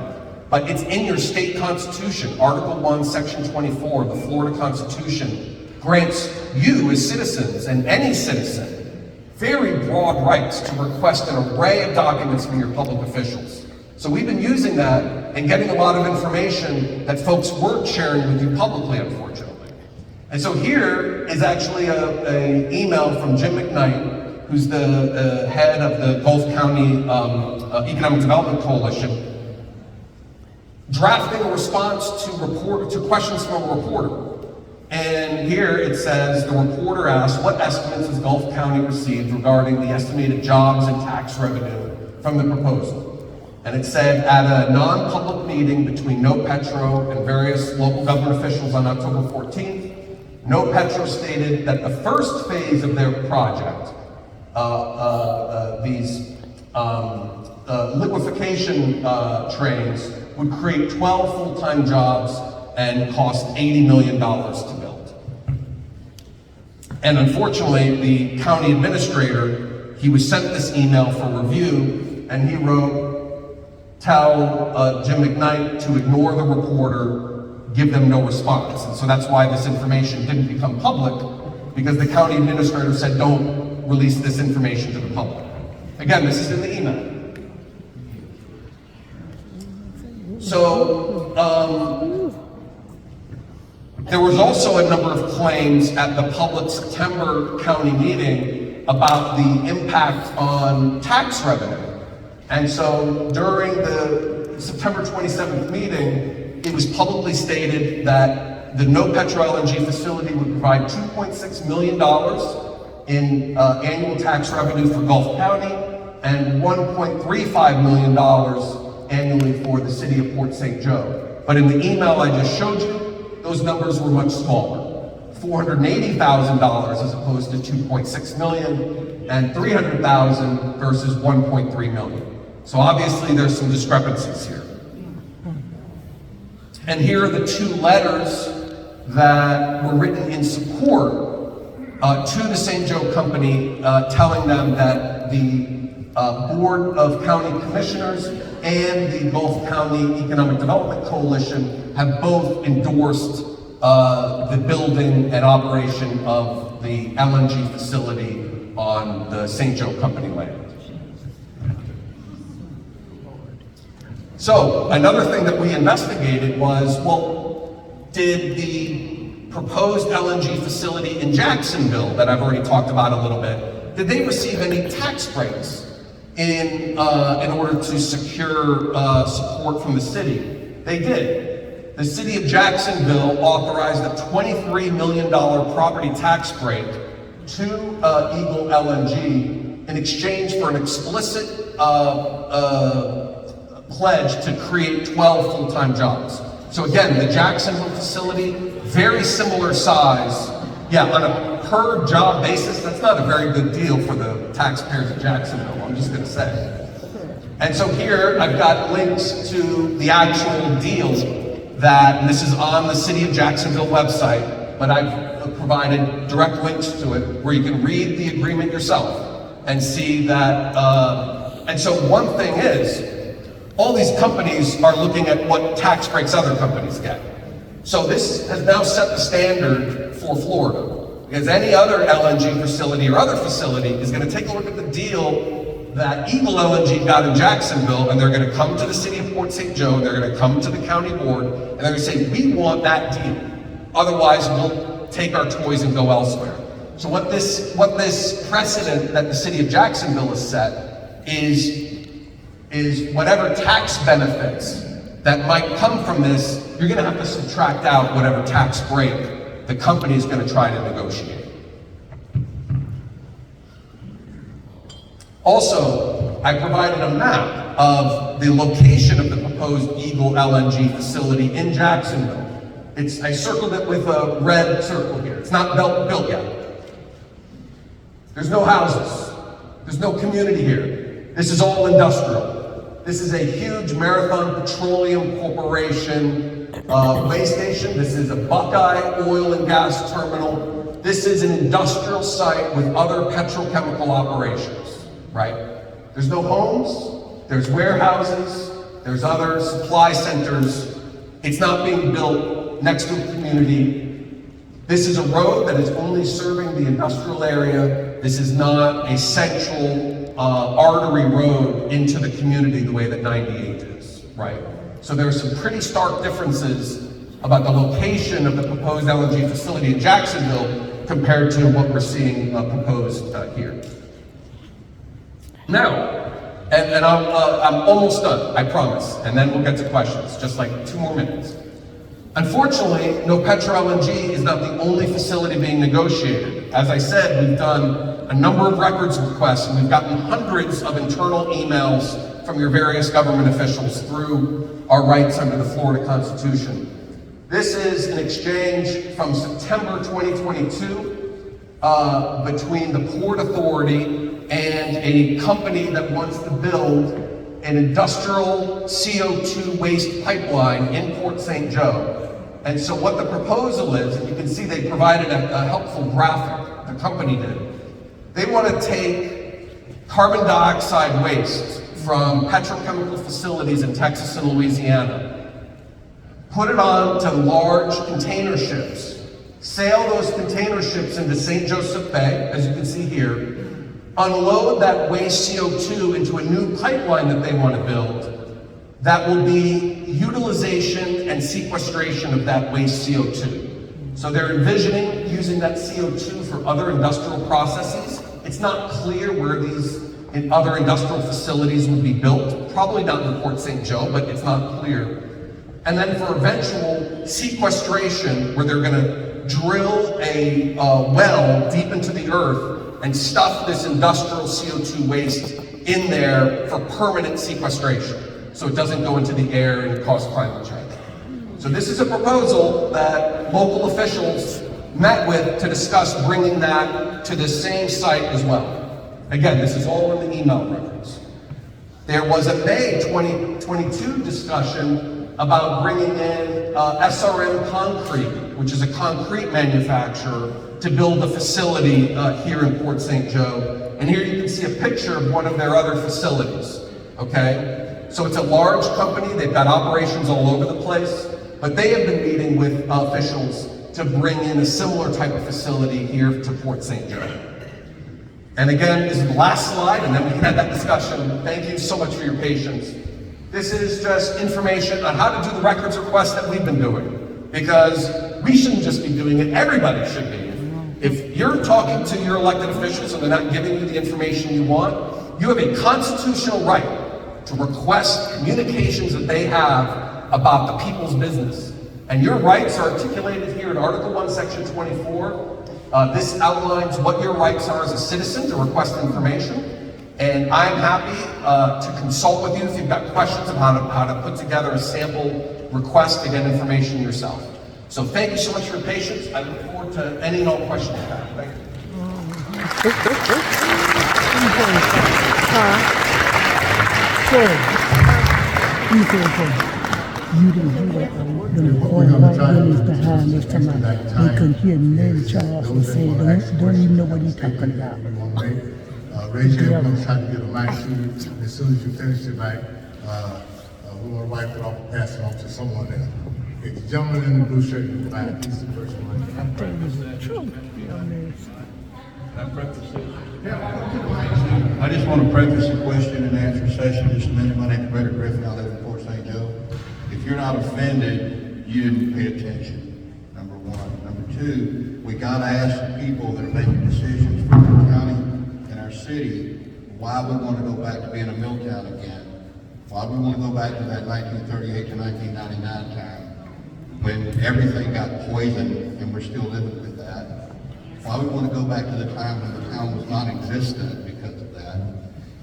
S3: but it's in your state constitution. Article 1, Section 24 of the Florida Constitution grants you as citizens, and any citizen, very broad rights to request an array of documents from your public officials. So we've been using that and getting a lot of information that folks weren't sharing with you publicly, unfortunately. And so here is actually an email from Jim McKnight, who's the head of the Gulf County Economic Development Coalition, drafting a response to questions from a reporter. And here it says, the reporter asked, what estimates has Gulf County received regarding the estimated jobs and tax revenue from the proposal? And it said, at a non-public meeting between NoPetro and various local government officials on October 14th, NoPetro stated that the first phase of their project, these liquefaction trains, would create 12 full-time jobs and cost $80 million to build. And unfortunately, the county administrator, he was sent this email for review, and he wrote, tell Jim McKnight to ignore the reporter, give them no response. And so that's why this information didn't become public, because the county administrator said, don't release this information to the public. Again, this is in the email. So, there was also a number of claims at the public September county meeting about the impact on tax revenue. And so during the September 27th meeting, it was publicly stated that the NoPetro LNG facility would provide $2.6 million in annual tax revenue for Gulf County and $1.35 million annually for the city of Port St. Joe. But in the email I just showed you, those numbers were much smaller. $480,000 as opposed to $2.6 million, and $300,000 versus $1.3 million. So obviously there's some discrepancies here. And here are the two letters that were written in support to the St. Joe Company, telling them that the Board of County Commissioners and the Gulf County Economic Development Coalition have both endorsed the building and operation of the LNG facility on the St. Joe Company land. So another thing that we investigated was, well, did the proposed LNG facility in Jacksonville that I've already talked about a little bit, did they receive any tax breaks in order to secure support from the city? They did. The city of Jacksonville authorized a $23 million property tax break to Eagle LNG in exchange for an explicit pledge to create 12 full-time jobs. So again, the Jacksonville facility, very similar size. Yeah, on a per job basis, that's not a very good deal for the taxpayers of Jacksonville, I'm just gonna say. And so here, I've got links to the actual deal that, and this is on the City of Jacksonville website, but I've provided direct links to it where you can read the agreement yourself and see that, and so one thing is, all these companies are looking at what tax breaks other companies get. So this has now set the standard for Florida, because any other LNG facility or other facility is going to take a look at the deal that Eagle LNG got in Jacksonville, and they're going to come to the city of Port St. Joe, and they're going to come to the county board, and they're going to say, we want that deal. Otherwise, we'll take our toys and go elsewhere. So what this precedent that the city of Jacksonville has set is whatever tax benefits that might come from this, you're going to have to subtract out whatever tax break the company is going to try to negotiate. Also, I provided a map of the location of the proposed Eagle LNG facility in Jacksonville. I circled it with a red circle here. It's not built yet. There's no houses. There's no community here. This is all industrial. This is a huge Marathon Petroleum Corporation way station. This is a Buckeye oil and gas terminal. This is an industrial site with other petrochemical operations, right? There's no homes, there's warehouses, there's other supply centers. It's not being built next to a community. This is a road that is only serving the industrial area. This is not a central artery road into the community the way that 98 is, right? So there are some pretty stark differences about the location of the proposed LNG facility in Jacksonville compared to what we're seeing proposed here. Now, and I'm almost done, I promise, and then we'll get to questions, just like 2 more minutes. Unfortunately, No Petro LNG is not the only facility being negotiated. As I said, we've done a number of records requests, and we've gotten hundreds of internal emails from your various government officials through our rights under the Florida Constitution. This is an exchange from September 2022 between the Port Authority and a company that wants to build an industrial CO2 waste pipeline in Port St. Joe. And so what the proposal is, and you can see they provided a helpful graphic, the company did. They want to take carbon dioxide waste from petrochemical facilities in Texas and Louisiana, put it on to large container ships, sail those container ships into St. Joseph Bay, as you can see here, unload that waste CO2 into a new pipeline that they want to build that will be utilization and sequestration of that waste CO2. So they're envisioning using that CO2 for other industrial processes. It's not clear where these other industrial facilities would be built. Probably not in Port St. Joe, but it's not clear. And then for eventual sequestration, where they're going to drill a well deep into the earth and stuff this industrial CO2 waste in there for permanent sequestration, so it doesn't go into the air and cause climate change. So this is a proposal that local officials met with to discuss bringing that to the same site as well. Again, this is all in the email records. There was a May 2022 discussion about bringing in SRM Concrete, which is a concrete manufacturer, to build a facility here in Port St. Joe. And here you can see a picture of one of their other facilities, okay? So it's a large company, they've got operations all over the place, but they have been meeting with officials to bring in a similar type of facility here to Port St. Joe. And again, this is the last slide, and then we can have that discussion. Thank you so much for your patience. This is just information on how to do the records request that we've been doing. Because we shouldn't just be doing it, everybody should be. If you're talking to your elected officials and they're not giving you the information you want, you have a constitutional right to request communications that they have about the people's business. And your rights are articulated here in Article 1, Section 24. This outlines what your rights are as a citizen to request information. And I'm happy to consult with you if you've got questions about how to put together a sample request to get information yourself. So thank you so much for your patience. I look forward to any and all questions you have. Thank you.
S8: You didn't hear that when the boy right then is behind us talking about they couldn't hear Mary Charles and said, don't even know what he's talking about.
S2: Raise your hand, I'm trying to get a mic to you. As soon as you finish your mic, we want to wipe it off and pass it on to someone else. Okay, the gentleman in the blue shirt in the back, he's the first one.
S8: I'm telling you the truth.
S4: I just want to preface the question and answer session just a minute. My name is Frederick Griffin. I live in Port St. Joe. If you're not offended, you didn't pay attention, number one. Number two, we got to ask the people that are making decisions for our county and our city why we want to go back to being a mill town again. Why we want to go back to that 1938 to 1999 time when everything got poisoned and we're still living with that. Why we want to go back to the time when the town was non-existent because of that.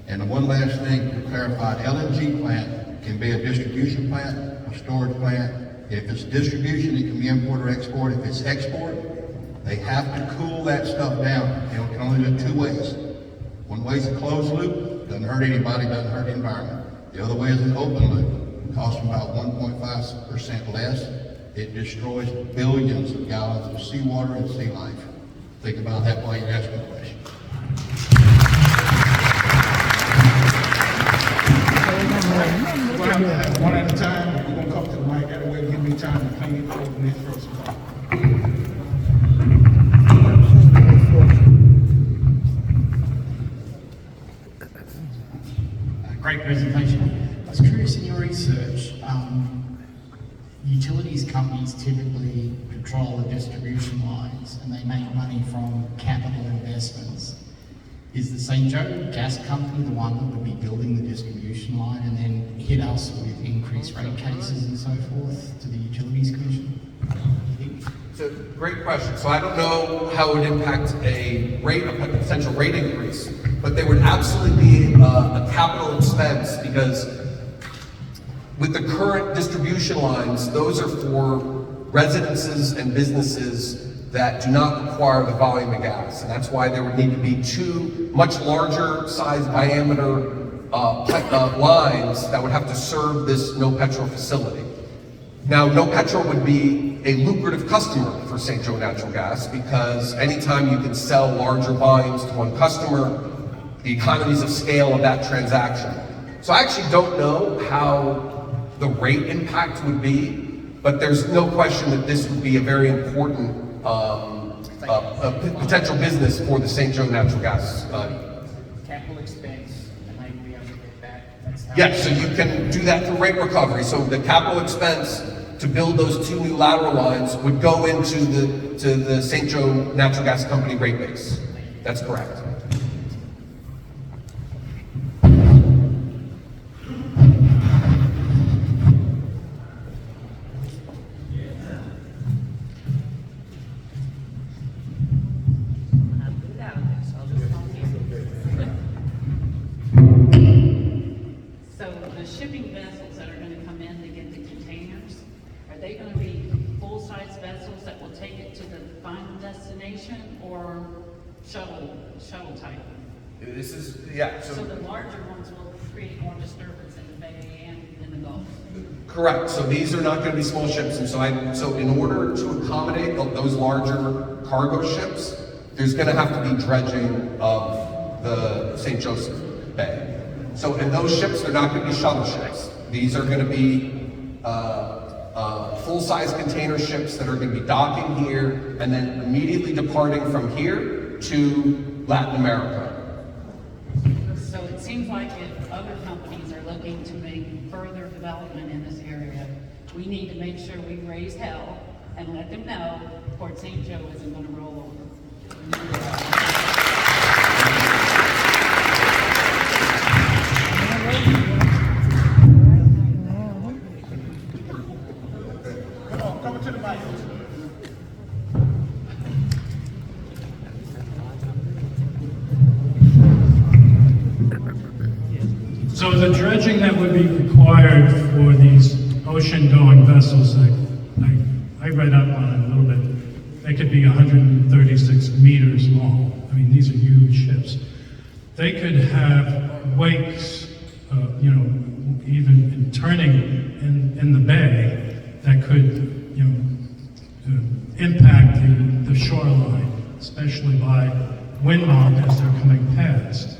S4: And one last thing to clarify, LNG plant can be a distribution plant, a storage plant. If it's distribution, it can be import or export. If it's export, they have to cool that stuff down. And it can only do two ways. One way is a closed loop, doesn't hurt anybody, doesn't hurt the environment. The other way is an open loop, it costs them about 1.5% less. It destroys billions of gallons of seawater and sea life. Think about that while you're asking the question.
S1: One at a time, we're gonna come to the mic, that way give me time to clean it over this first.
S9: Great presentation. I was curious in your research, utilities companies typically control the distribution lines and they make money from capital investments. Is the St. Joe Gas Company the one that would be building the distribution line and then hit us with increased rate cases and so forth to the Utilities Commission?
S3: It's a great question. So I don't know how it would impact a potential rate increase, but there would absolutely be a capital expense because with the current distribution lines, those are for residences and businesses that do not require the volume of gas. And that's why there would need to be two much larger size diameter lines that would have to serve this no petrol facility. Now, no petrol would be a lucrative customer for St. Joe Natural Gas because anytime you can sell larger volumes to one customer, the economies of scale of that transaction. So I actually don't know how the rate impact would be, but there's no question that this would be a very important potential business for the St. Joe Natural Gas.
S9: Capital expense, and they would be able to get back.
S3: Yes, so you can do that through rate recovery. So the capital expense to build those two new lateral lines would go into the St. Joe Natural Gas Company rate base. That's correct.
S10: So the shipping vessels that are gonna come in to get the containers, are they gonna be full-size vessels that will take it to the final destination or shuttle type?
S3: This is, yeah.
S10: So the larger ones will create more disturbance in the bay and in the Gulf?
S3: Correct. So these are not going to be small ships, and so in order to accommodate those larger cargo ships, there's going to have to be dredging of the St. Joseph Bay. So in those ships, they're not going to be shuttle ships. These are going to be full-size container ships that are going to be docking here and then immediately departing from here to Latin America.
S10: seems like if other companies are looking to make further development in this area, we need to make sure we raise hell and let them know Port St. Joe isn't gonna roll over.
S11: So the dredging that would be required for these ocean-going vessels, I read up on it a little bit, they could be 136 meters long. I mean, these are huge ships. They could have wakes, even in turning in the bay that could, impact the shoreline, especially by windmark as they're coming past.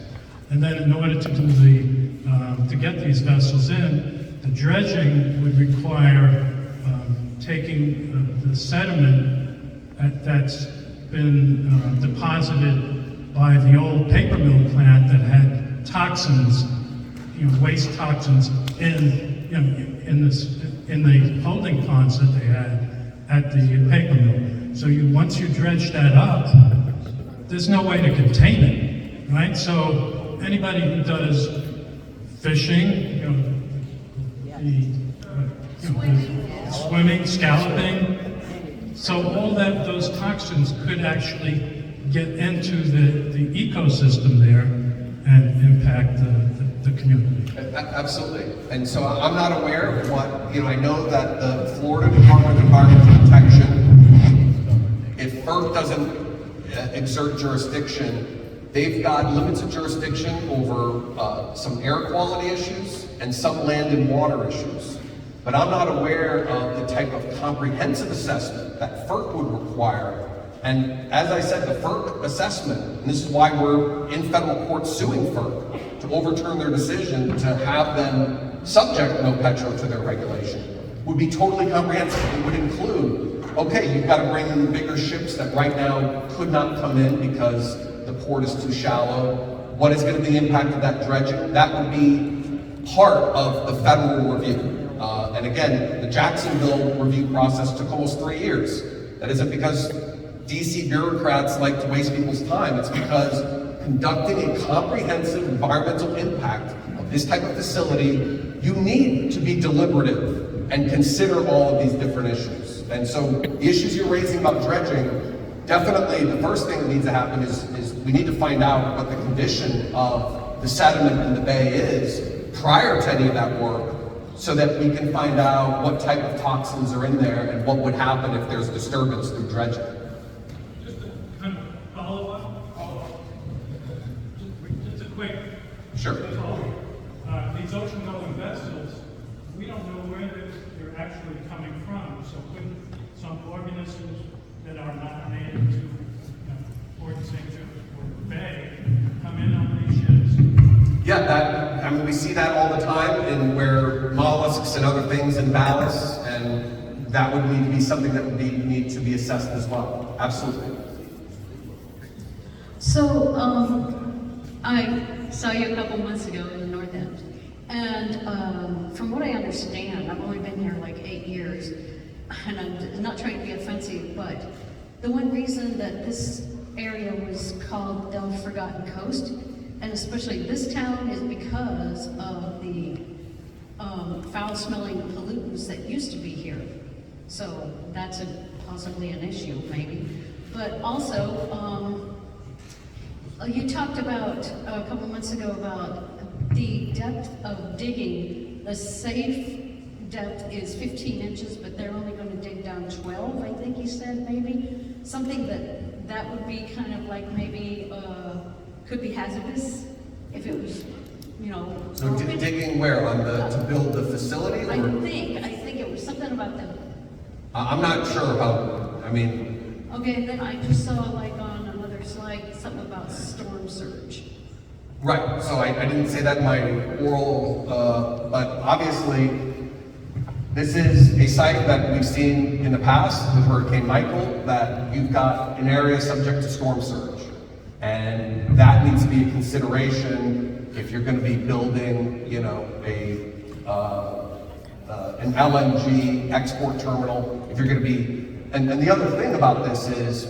S11: And then in order to do to get these vessels in, the dredging would require taking the sediment that's been deposited by the old paper mill plant that had toxins, waste toxins in the holding ponds that they had at the paper mill. So once you dredge that up, there's no way to contain it, right? So anybody who does fishing, swimming, scalloping. So all those toxins could actually get into the ecosystem there and impact the community.
S3: Absolutely. And so I'm not aware of what, I know that the Florida Department of Environmental Protection, if FERC doesn't exert jurisdiction, they've got limits of jurisdiction over some air quality issues and some land and water issues. But I'm not aware of the type of comprehensive assessment that FERC would require. And as I said, the FERC assessment, and this is why we're in federal court suing FERC, to overturn their decision to have them subject NoPetro to their regulation, would be totally comprehensive. It would include, okay, you've got to bring in the bigger ships that right now could not come in because the port is too shallow. What is going to be the impact of that dredging? That would be part of the federal review. And again, the Jacksonville review process took almost 3 years. That isn't because DC bureaucrats like to waste people's time. It's because conducting a comprehensive environmental impact of this type of facility, you need to be deliberative and consider all of these different issues. And so the issues you're raising about dredging, definitely the first thing that needs to happen is we need to find out what the condition of the sediment in the bay is prior to any of that work, so that we can find out what type of toxins are in there and what would happen if there's disturbance through dredging.
S11: Just a kind of follow-up. Just a quick.
S3: Sure.
S11: These ocean-going vessels, we don't know where they're actually coming from. So couldn't some organisms that are not native to Port St. Joe or the Bay come in on these ships?
S3: Yeah, we see that all the time in where mollusks and other things in ballast, and that would need to be something that would need to be assessed as well. Absolutely.
S12: So, I saw you a couple months ago in the North End, and from what I understand, I've only been here like 8 years, and I'm not trying to be offensive, but the one reason that this area was called the Forgotten Coast, and especially this town, is because of the foul-smelling pollutants that used to be here. So that's possibly an issue, maybe. But also, you talked about a couple months ago about the depth of digging. The safe depth is 15 inches, but they're only going to dig down 12, I think you said, maybe? Something that would be kind of like maybe could be hazardous if it was,
S3: So digging where? To build the facility?
S12: I think it was something about the.
S3: I'm not sure how,
S12: Okay, then I just saw like on another slide, something about storm surge.
S3: Right, so I didn't say that in my oral, but obviously, this is a site that we've seen in the past with Hurricane Michael, that you've got an area subject to storm surge. And that needs to be a consideration if you're going to be building, you know, an LNG export terminal, if you're going to be, and the other thing about this is,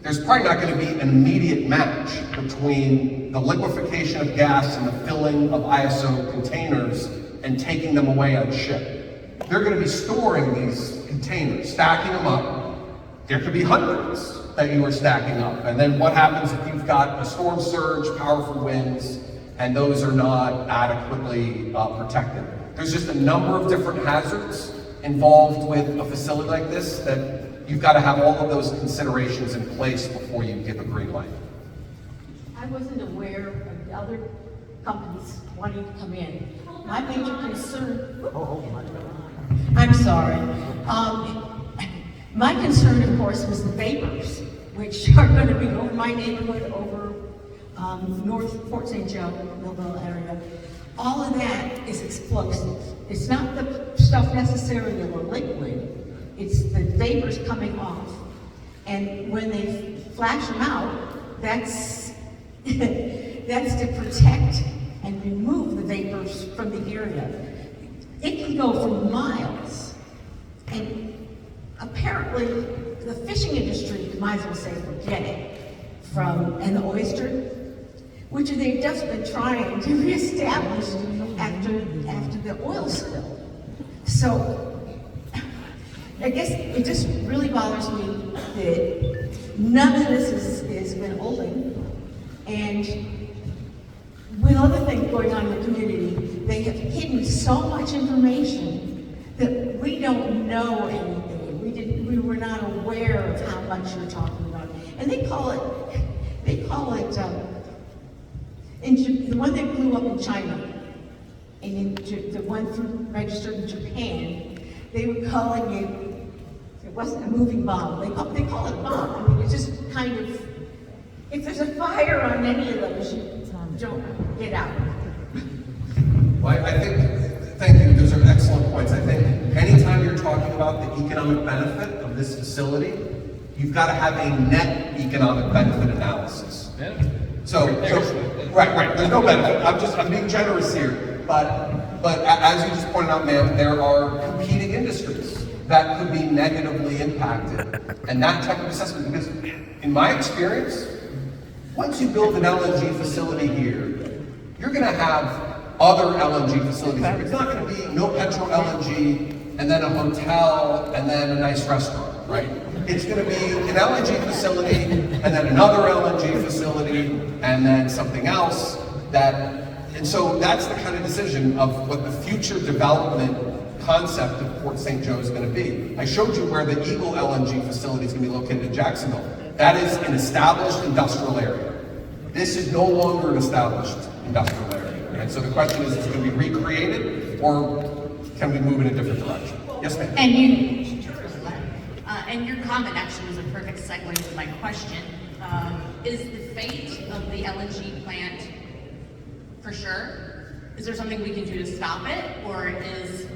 S3: there's probably not going to be an immediate match between the liquefaction of gas and the filling of ISO containers and taking them away on ship. They're going to be storing these containers, stacking them up. There could be hundreds that you are stacking up. And then what happens if you've got a storm surge, powerful winds, and those are not adequately protected? There's just a number of different hazards involved with a facility like this that you've got to have all of those considerations in place before you give a green light.
S5: I wasn't aware of the other companies wanting to come in. My major concern, I'm sorry. My concern, of course, was the vapors, which are going to be over my neighborhood, over North Port St. Joe, Millville area. All of that is explosive. It's not the stuff necessarily of a liquid, it's the vapors coming off. And when they flash them out, that's, that's to protect and remove the vapors from the area. It can go for miles. And apparently, the fishing industry might as well say forget it. And the oyster, which they've just been trying to reestablish after the oil spill. So, I guess it just really bothers me that none of this has been holding, and with other things going on in the community, they have hidden so much information that we don't know anything. We were not aware of how much you're talking about. And they call it, the one that blew up in China, and the one registered in Japan, they were calling it wasn't a moving bomb. They call it a bomb. I mean, it's just kind of, if there's a fire on any of those, you don't get out.
S3: Well, I think, thank you, those are excellent points. I think anytime you're talking about the economic benefit of this facility, you've got to have a net economic benefit analysis.
S6: Yeah.
S3: So, right, there's no benefit. I'm being generous here, but as you just pointed out, ma'am, there are competing industries that could be negatively impacted, and that type of assessment, because in my experience, once you build an LNG facility here, you're going to have other LNG facilities. It's not going to be no petro LNG, and then a hotel, and then a nice restaurant, right? It's going to be an LNG facility, and then another LNG facility, and then something else and so that's the kind of decision of what the future development concept of Port St. Joe is going to be. I showed you where the Eagle LNG facility is going to be located in Jacksonville. That is an established industrial area. This is no longer an established industrial area. And so the question is it going to be recreated, or can we move in a different direction? Yes, ma'am.
S13: And your comment actually was a perfect segue to my question. Is the fate of the LNG plant for sure? Is there something we can do to stop it? Or is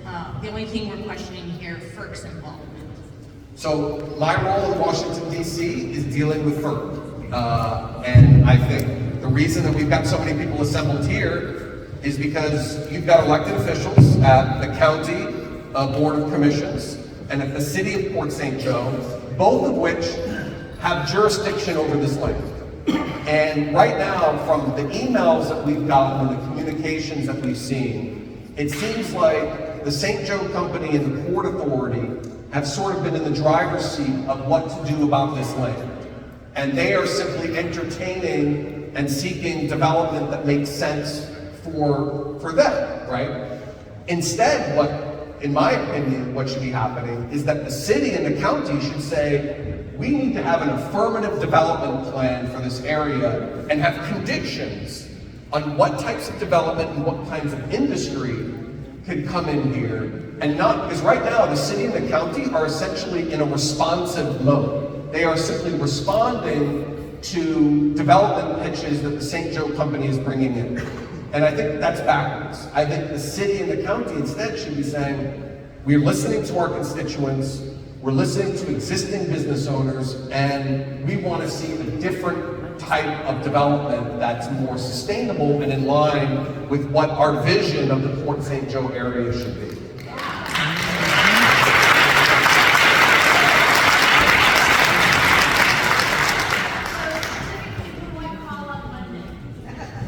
S13: the only thing we're questioning here FERC's involvement?
S3: So my role in Washington, D.C. is dealing with FERC. And I think the reason that we've got so many people assembled here is because you've got elected officials at the county Board of Commissions and at the city of Port St. Joe, both of which have jurisdiction over this land. And right now, from the emails that we've gotten and the communications that we've seen, it seems like the St. Joe Company and the Port Authority have sort of been in the driver's seat of what to do about this land. And they are simply entertaining and seeking development that makes sense for them, right? Instead, in my opinion, what should be happening is that the city and the county should say, we need to have an affirmative development plan for this area and have conditions on what types of development and what kinds of industry could come in here. And not, because right now the city and the county are essentially in a responsive mode. They are simply responding to development pitches that the St. Joe Company is bringing in. And I think that's backwards. I think the city and the county instead should be saying, we're listening to our constituents, we're listening to existing business owners, and we want to see a different type of development that's more sustainable and in line with what our vision of the Port St. Joe area should be.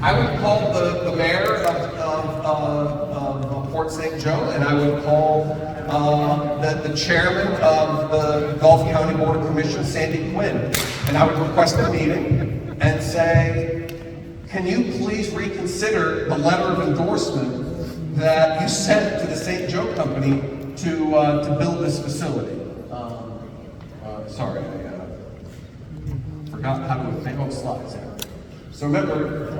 S3: I would call the mayor of Port St. Joe, and I would call the chairman of the Gulf County Board of Commissioners, Sandy Quinn, and I would request a meeting and say, can you please reconsider the letter of endorsement that you sent to the St. Joe Company to build this facility? Sorry, I forgot how to think on slides here. So remember,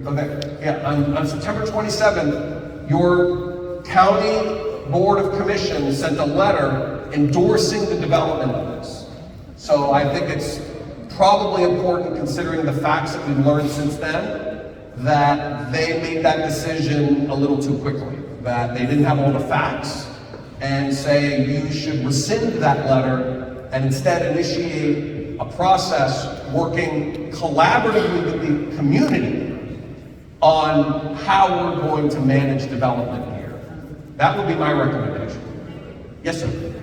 S3: okay, yeah, on September 27th, your county board of commissions sent a letter endorsing the development of this. So I think it's probably important, considering the facts that we've learned since then, that they made that decision a little too quickly, that they didn't have all the facts, and say you should rescind that letter and instead initiate a process working collaboratively with the community on how we're going to manage development here. That would be my recommendation. Yes, sir.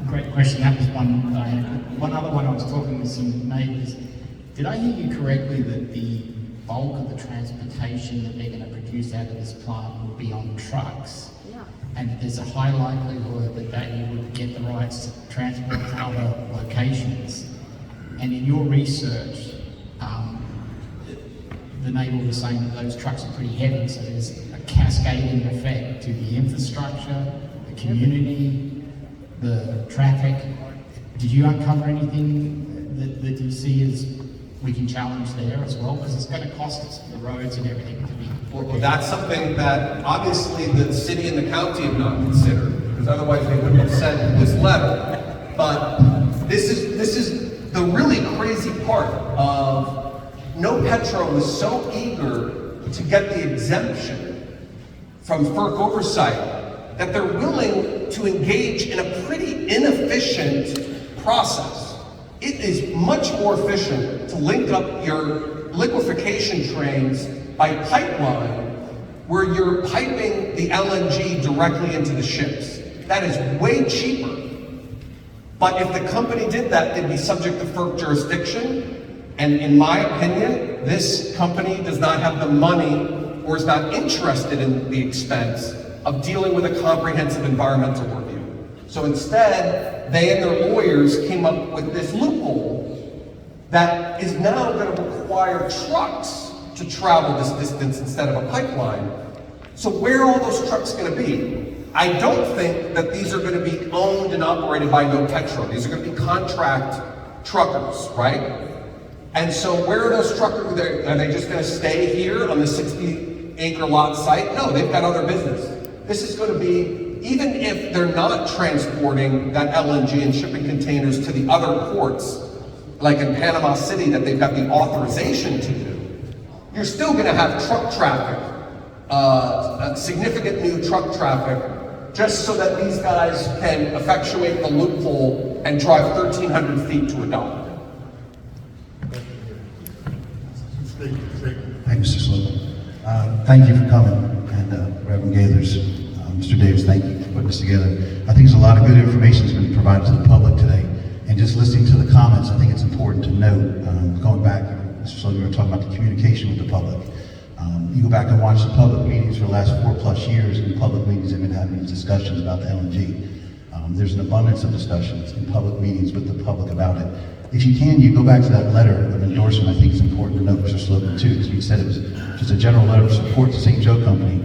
S9: Great question. That was one. One other one I was talking with some neighbours. Did I hear you correctly that the bulk of the transportation that they're going to produce out of this plant will be on trucks? And there's a high likelihood that you would get the rights to transport to other locations. And in your research, the neighbour was saying that those trucks are pretty heavy, so there's a cascading effect to the infrastructure, the community, the traffic. Did you uncover anything that you see as we can challenge there as well? Because it's going to cost us the roads and everything to be.
S3: Well, that's something that obviously the city and the county have not considered, because otherwise they wouldn't have sent this letter. But this is the really crazy part of No Petro was so eager to get the exemption from FERC oversight that they're willing to engage in a pretty inefficient process. It is much more efficient to link up your liquefaction trains by pipeline, where you're piping the LNG directly into the ships. That is way cheaper. But if the company did that, they'd be subject to FERC jurisdiction. And in my opinion, this company does not have the money or is not interested in the expense of dealing with a comprehensive environmental review. So instead, they and their lawyers came up with this loophole that is now going to require trucks to travel this distance instead of a pipeline. So where are all those trucks going to be? I don't think that these are going to be owned and operated by No Petro. These are going to be contract truckers, right? And so where are those truckers? Are they just going to stay here on the 60-acre lot site? No, they've got other business. This is going to be, even if they're not transporting that LNG and shipping containers to the other ports, like in Panama City that they've got the authorization to do, you're still going to have truck traffic, significant new truck traffic, just so that these guys can effectuate the loophole and drive 1,300 feet to a dock.
S14: Thank you, Mr. Slocum. Thank you for coming, and Reverend Gaithers, Mr. Davis, thank you for putting this together. I think there's a lot of good information that's been provided to the public today, and just listening to the comments, I think it's important to note, going back, Mr. Slocum, you were talking about the communication with the public. You go back and watch the public meetings for the last 4+ years, and public meetings have been having these discussions about the LNG. There's an abundance of discussions in public meetings with the public about it. If you can, you go back to that letter of endorsement. I think it's important to note, Mr. Slocum, too, because you said it was just a general letter of support to St. Joe Company.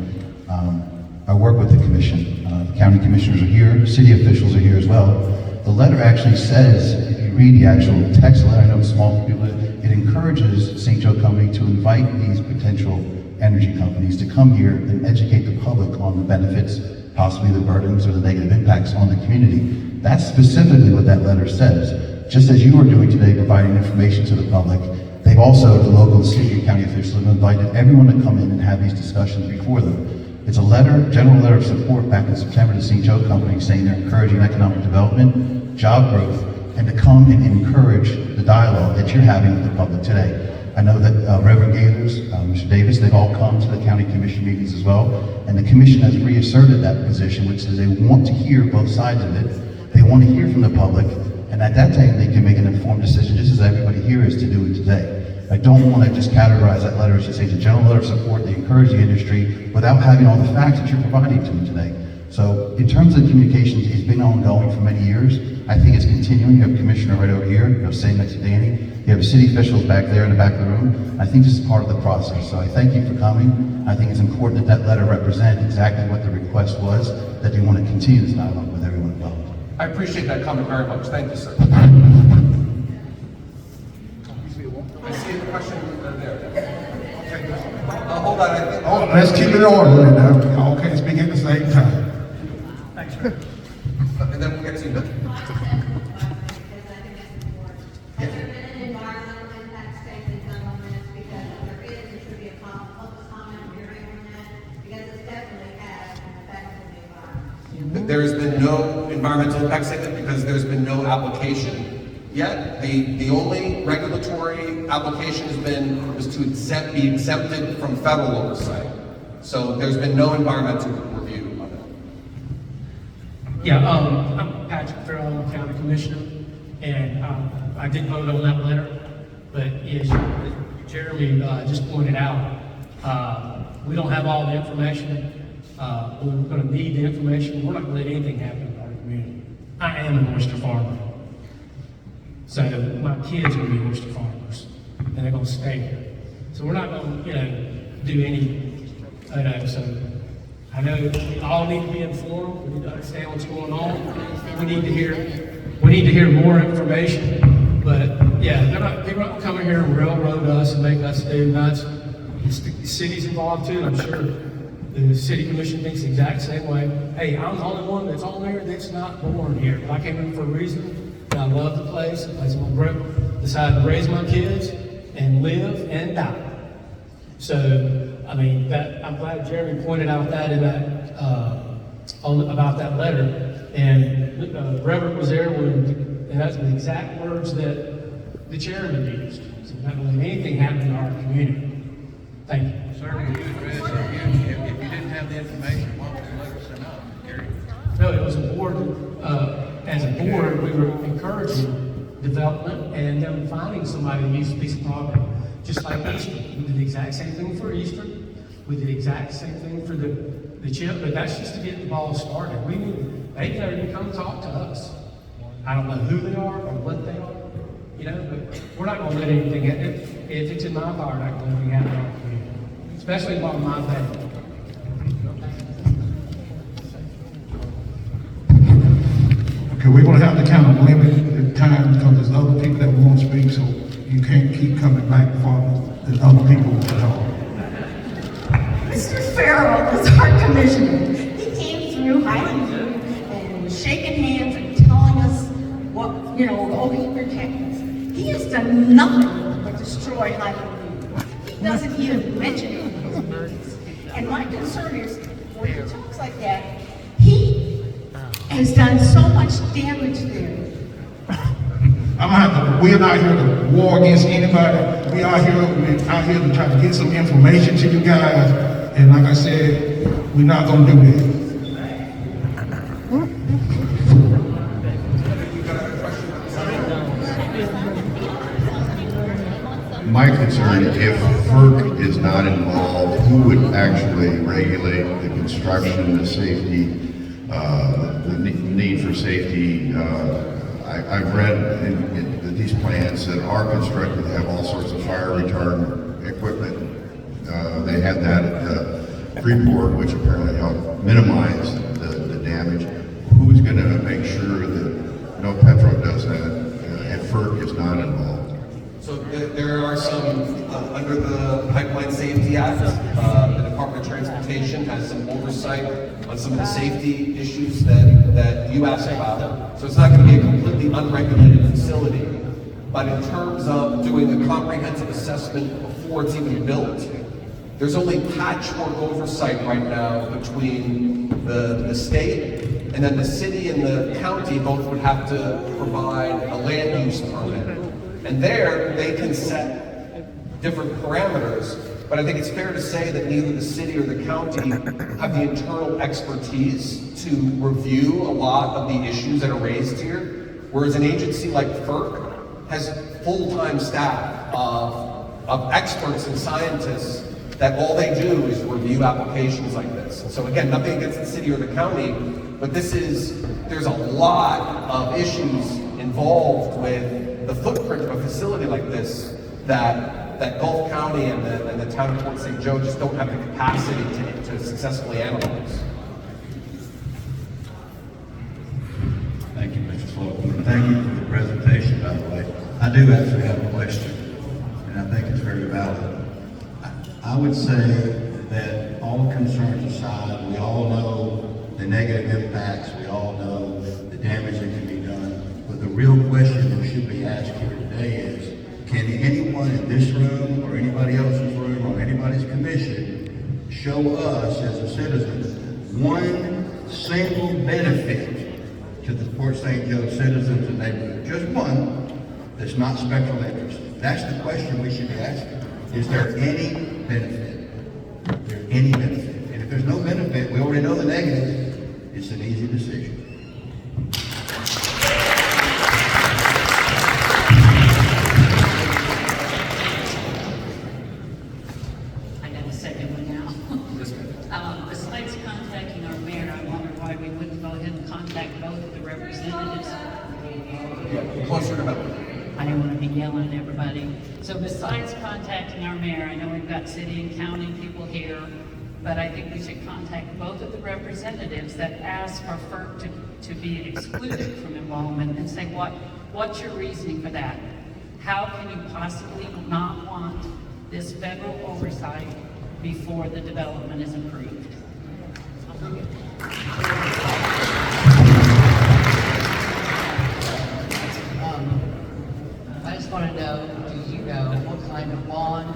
S14: I work with the commission. The county commissioners are here, city officials are here as well. The letter actually says, if you read the actual text letter, I know it's small for people, it encourages St. Joe Company to invite these potential energy companies to come here and educate the public on the benefits, possibly the burdens or the negative impacts on the community. That's specifically what that letter says. Just as you are doing today, providing information to the public, they've also, the local city and county officials, have invited everyone to come in and have these discussions before them. It's a letter, general letter of support back in September to St. Joe Company saying they're encouraging economic development, job growth, and to come and encourage the dialogue that you're having with the public today. I know that Reverend Gathers, Mr. Davis, they've all come to the county commission meetings as well, and the commission has reasserted that position, which is they want to hear both sides of it. They want to hear from the public, and at that time they can make an informed decision, just as everybody here is to do it today. I don't want to just categorize that letter as just say it's a general letter of support, they encourage the industry, without having all the facts that you're providing to them today. So in terms of communications, it's been ongoing for many years. I think it's continuing. You have a commissioner right over here, you have sitting next to Danny. You have city officials back there in the back of the room. I think this is part of the process. So I thank you for coming. I think it's important that that letter represent exactly what the request was, that they want to continue this dialogue with everyone involved.
S3: I appreciate that comment very much. Thank you, sir. I see a question there. Hold on, I think.
S1: Oh, let's keep it in order now. Y'all can't speak at the same time.
S3: Thanks, sir. And then we'll get to you. There's been no environmental impact statement because there's been no application yet. The only regulatory application was to be exempted from federal oversight. So there's been no environmental review on it.
S15: Yeah, I'm Patrick Farrell, County Commissioner, and I did vote on that letter, but as Jeremy just pointed out, we don't have all the information. We're going to need the information. We're not going to let anything happen in our community. I am an oyster farmer. So my kids are going to be oyster farmers, and they're going to stay here. So we're not going to, do any, so I know we all need to be informed. We need to understand what's going on. We need to hear more information. But yeah, they're not going to come in here and railroad us and make us do nuts. The city's involved too, I'm sure. The city commission thinks the exact same way. Hey, I'm the only one that's on there that's not born here. I came in for a reason, and I love the place. The place I'm going to decide to raise my kids and live and die. So, I mean, I'm glad Jeremy pointed out that in that, about that letter. And Reverend was there and that's the exact words that the chairman used. So we're not going to let anything happen in our community. Thank you.
S6: Sir, you address if you didn't have the information, why would you let us know, Gary?
S15: No, it was a board, as a board, we were encouraging development and them finding somebody to use a piece of property. Just like Easter. We did the exact same thing for Easter. We did the exact same thing for the chip, but that's just to get the ball started. They can come talk to us. I don't know who they are or what they are, but we're not going to let anything happen. If it's in my power, I'm not going to let anything happen in our community. Especially about my family.
S1: Okay, we're gonna have to kind of limit the time because there's other people that want to speak, so you can't keep coming back for the other people at all.
S5: Mr. Farrell is our commissioner. He came through Highland View and was shaking hands and telling us what, he protects us. He has done nothing but destroy Highland View. He doesn't even mention it in his meetings. And my concern is, when he talks like that, he has done so much damage there.
S1: We're not here to war against anybody. We're out here to try to get some information to you guys. And like I said, we're not gonna do that.
S16: My concern, if FERC is not involved, who would actually regulate the construction, the safety, the need for safety? I've read in these plans that are constructed have all sorts of fire retardant equipment. They had that at Freeport, which apparently helped minimize the damage. Who's going to make sure that no Petro does that if FERC is not involved?
S3: So there are some, under the Pipeline Safety Act, the Department of Transportation has some oversight on some of the safety issues that you asked about. So it's not going to be a completely unregulated facility. But in terms of doing a comprehensive assessment before it's even built, There's only patchwork oversight right now between the state, and then the city and the county both would have to provide a land use permit. And there, they can set different parameters, but I think it's fair to say that neither the city or the county have the internal expertise to review a lot of the issues that are raised here, whereas an agency like FERC has full-time staff of experts and scientists that all they do is review applications like this. And so again, nothing against the city or the county, but there's a lot of issues involved with the footprint of a facility like this that Gulf County and the town of Port St. Joe just don't have the capacity to successfully analyze.
S4: Thank you, Mr. Slocum. Thank you for the presentation, by the way. I do actually have a question, and I think it's very valid. I would say that all concerns aside, we all know the negative impacts, we all know the damage that can be done, but the real question that should be asked here today is, can anyone in this room or anybody else's room or anybody's commission show us as a citizen one single benefit to the Port St. Joe citizens and neighborhood, just one, that's not special interest? That's the question we should be asking. Is there any benefit? Is there any benefit? And if there's no benefit, we already know the negative, it's an easy decision.
S10: I got a second one now. Besides contacting our mayor, I wonder why we wouldn't go ahead and contact both of the representatives.
S3: Closer to that.
S10: I don't want to be yelling at everybody. So besides contacting our mayor, I know we've got city and county people here, but I think we should contact both of the representatives that asked for FERC to be excluded from involvement and say, what's your reasoning for that? How can you possibly not want this federal oversight before the development is approved?
S17: I just want to know, do you know what kind of bond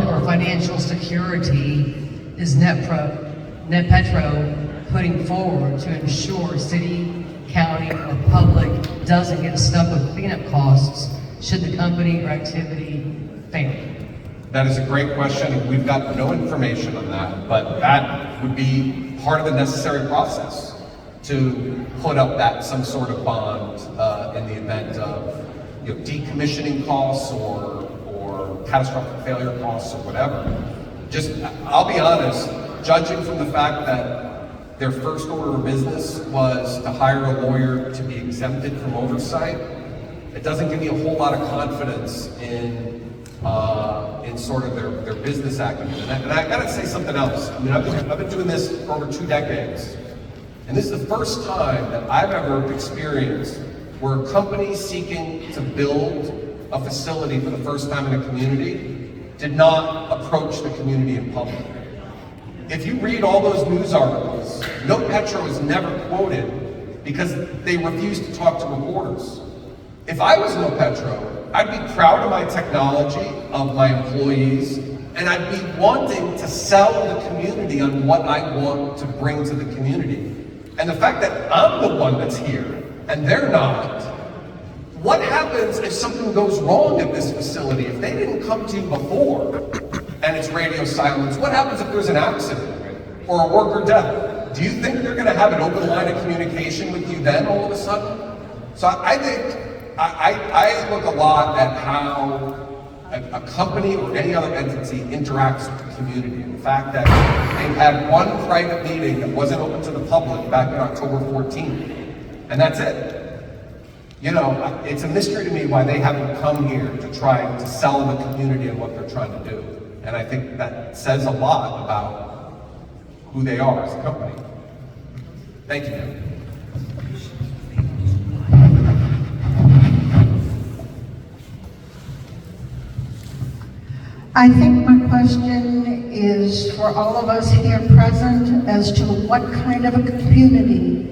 S17: or financial security is NetPetro putting forward to ensure city, county, or public doesn't get stuck with cleanup costs should the company or activity fail?
S3: That is a great question. We've got no information on that, but that would be part of the necessary process to put up some sort of bond in the event of decommissioning costs or catastrophic failure costs or whatever. I'll be honest, judging from the fact that their first order of business was to hire a lawyer to be exempted from oversight, it doesn't give me a whole lot of confidence in sort of their business acumen. And I gotta say something else. I mean, I've been doing this for over 2 decades. And this is the first time that I've ever experienced where a company seeking to build a facility for the first time in a community did not approach the community in public. If you read all those news articles, NoPetro is never quoted because they refused to talk to reporters. If I was NoPetro, I'd be proud of my technology, of my employees, and I'd be wanting to sell the community on what I want to bring to the community. And the fact that I'm the one that's here and they're not, what happens if something goes wrong at this facility? If they didn't come to you before and it's radio silence, what happens if there's an accident or a worker death? Do you think they're gonna have an open line of communication with you then all of a sudden? So I think, I look a lot at how a company or any other entity interacts with the community. And the fact that they had one private meeting that wasn't open to the public back in October 14th, and that's it. It's a mystery to me why they haven't come here to try to sell the community and what they're trying to do. And I think that says a lot about who they are as a company. Thank you, ma'am.
S18: I think my question is for all of us here present as to what kind of a community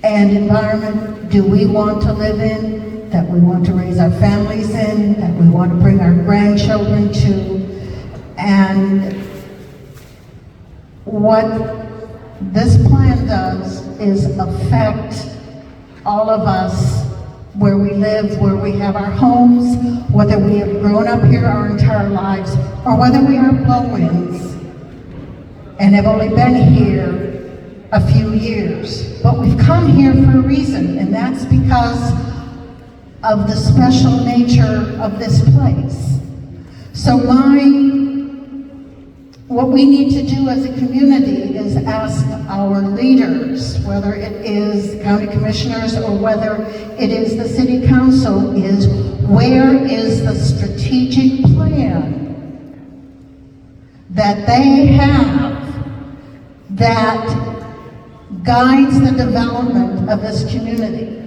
S18: and environment do we want to live in, that we want to raise our families in, that we want to bring our grandchildren to. And what this plan does is affect all of us where we live, where we have our homes, whether we have grown up here our entire lives, or whether we are blow-ins and have only been here a few years. But we've come here for a reason, and that's because of the special nature of this place. So what we need to do as a community is ask our leaders, whether it is county commissioners or whether it is the city council, is where is the strategic plan that they have that guides the development of this community?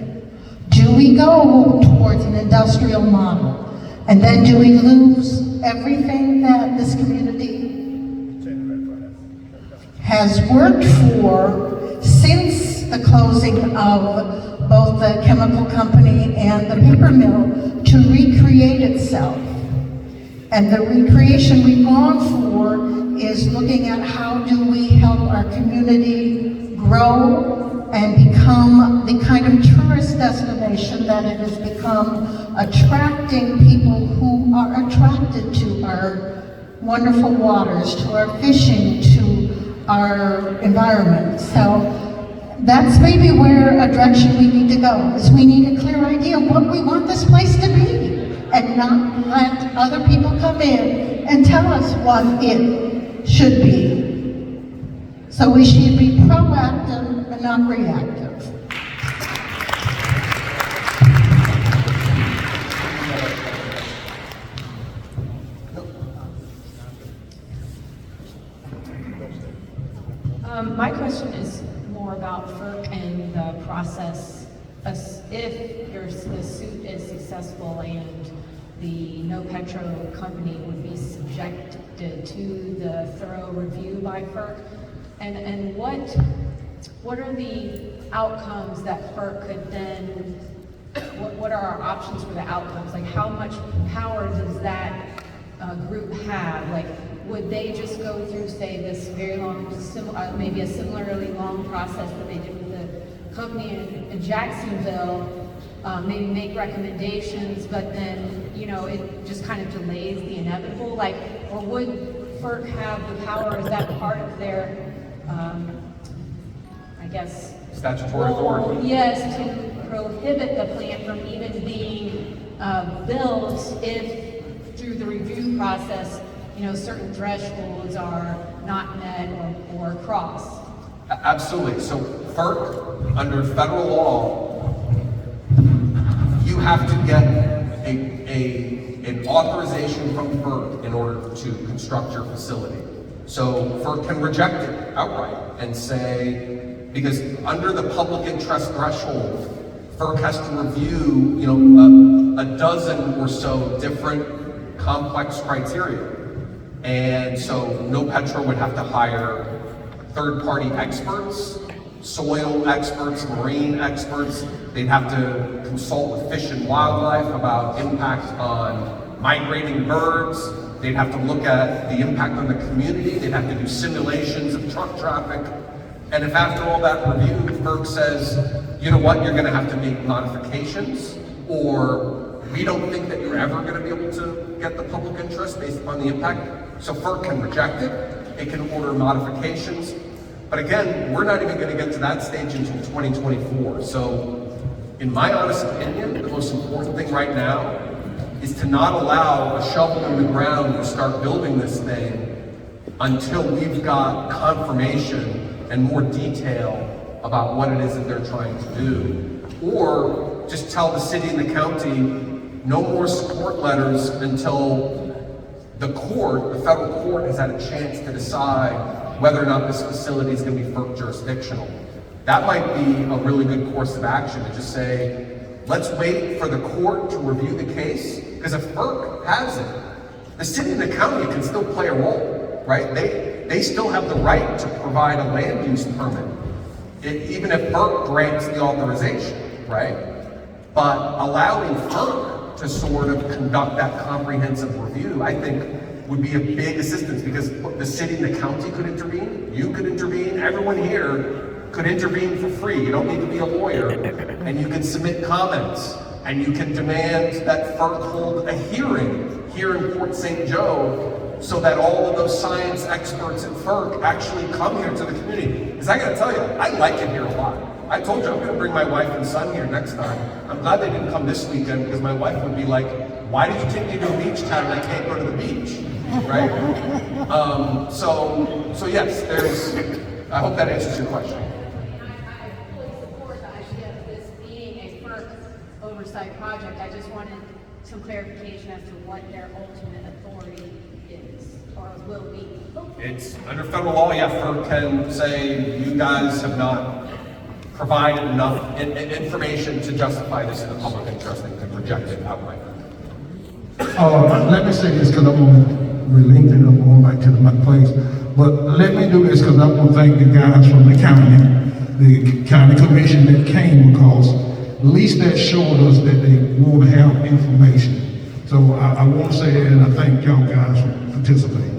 S18: Do we go towards an industrial model? And then do we lose everything that this community has worked for since the closing of both the chemical company and the paper mill to recreate itself? And the recreation we've gone for is looking at how do we help our community grow and become the kind of tourist destination that it has become, attracting people who are attracted to our wonderful waters, to our fishing, to our environment. So that's maybe where a direction we need to go, is we need a clear idea of what we want this place to be, and not let other people come in and tell us what it should be. So we should be proactive and not reactive.
S19: My question is more about FERC and the process. If the suit is successful and the No Petro company would be subjected to the thorough review by FERC, and what are the outcomes that FERC could then, what are our options for the outcomes? Like, how much power does that group have? Like, would they just go through, say, this very long, maybe a similarly long process that they did with the company in Jacksonville, maybe make recommendations, but then, it just kind of delays the inevitable? Like, or would FERC have the power, is that part of their, I guess,
S3: statutory authority?
S19: Yes, to prohibit the plant from even being built if, through the review process, certain thresholds are not met or crossed?
S3: Absolutely. So FERC, under federal law, you have to get an authorization from FERC in order to construct your facility. So FERC can reject it outright and say, because under the public interest threshold, FERC has to review, a dozen or so different complex criteria. And so No Petro would have to hire third-party experts, soil experts, marine experts. They'd have to consult with Fish and Wildlife about impact on migrating birds. They'd have to look at the impact on the community. They'd have to do simulations of truck traffic. And if after all that review, FERC says, you know what, you're gonna have to make modifications, or we don't think that you're ever gonna be able to get the public interest based upon the impact, so FERC can reject it, it can order modifications. But again, we're not even gonna get to that stage until 2024. So in my honest opinion, the most important thing right now is to not allow a shovel in the ground to start building this thing until we've got confirmation and more detail about what it is that they're trying to do. Or just tell the city and the county, no more support letters until the court, the federal court, has had a chance to decide whether or not this facility is going to be FERC jurisdictional. That might be a really good course of action, to just say, let's wait for the court to review the case, because if FERC has it, the city and the county can still play a role, right? They still have the right to provide a land use permit, even if FERC grants the authorization, right? But allowing FERC to sort of conduct that comprehensive review, I think, would be a big assistance, because the city and the county could intervene, you could intervene, everyone here could intervene for free. You don't need to be a lawyer, and you can submit comments, and you can demand that FERC hold a hearing here in Port St. Joe, so that all of those science experts at FERC actually come here to the community. Because I gotta tell you, I like it here a lot. I told you I'm gonna bring my wife and son here next time. I'm glad they didn't come this weekend, because my wife would be like, why did you take me to a beach town and I can't go to the beach, right? So yes, I hope that answers your question.
S13: I fully support the idea of this being a FERC oversight project. I just wanted some clarification as to what their ultimate authority is, or will be.
S3: It's under federal law, yeah, FERC can say you guys have not provided enough information to justify this in the public interest, and can reject it outright.
S1: Let me say this, because I'm on relinquish, I'm going back to my place. But let me do this, because I want to thank the guys from the county commission that came, because at least that showed us that they want to have information. So I want to say that, and I thank y'all guys for participating.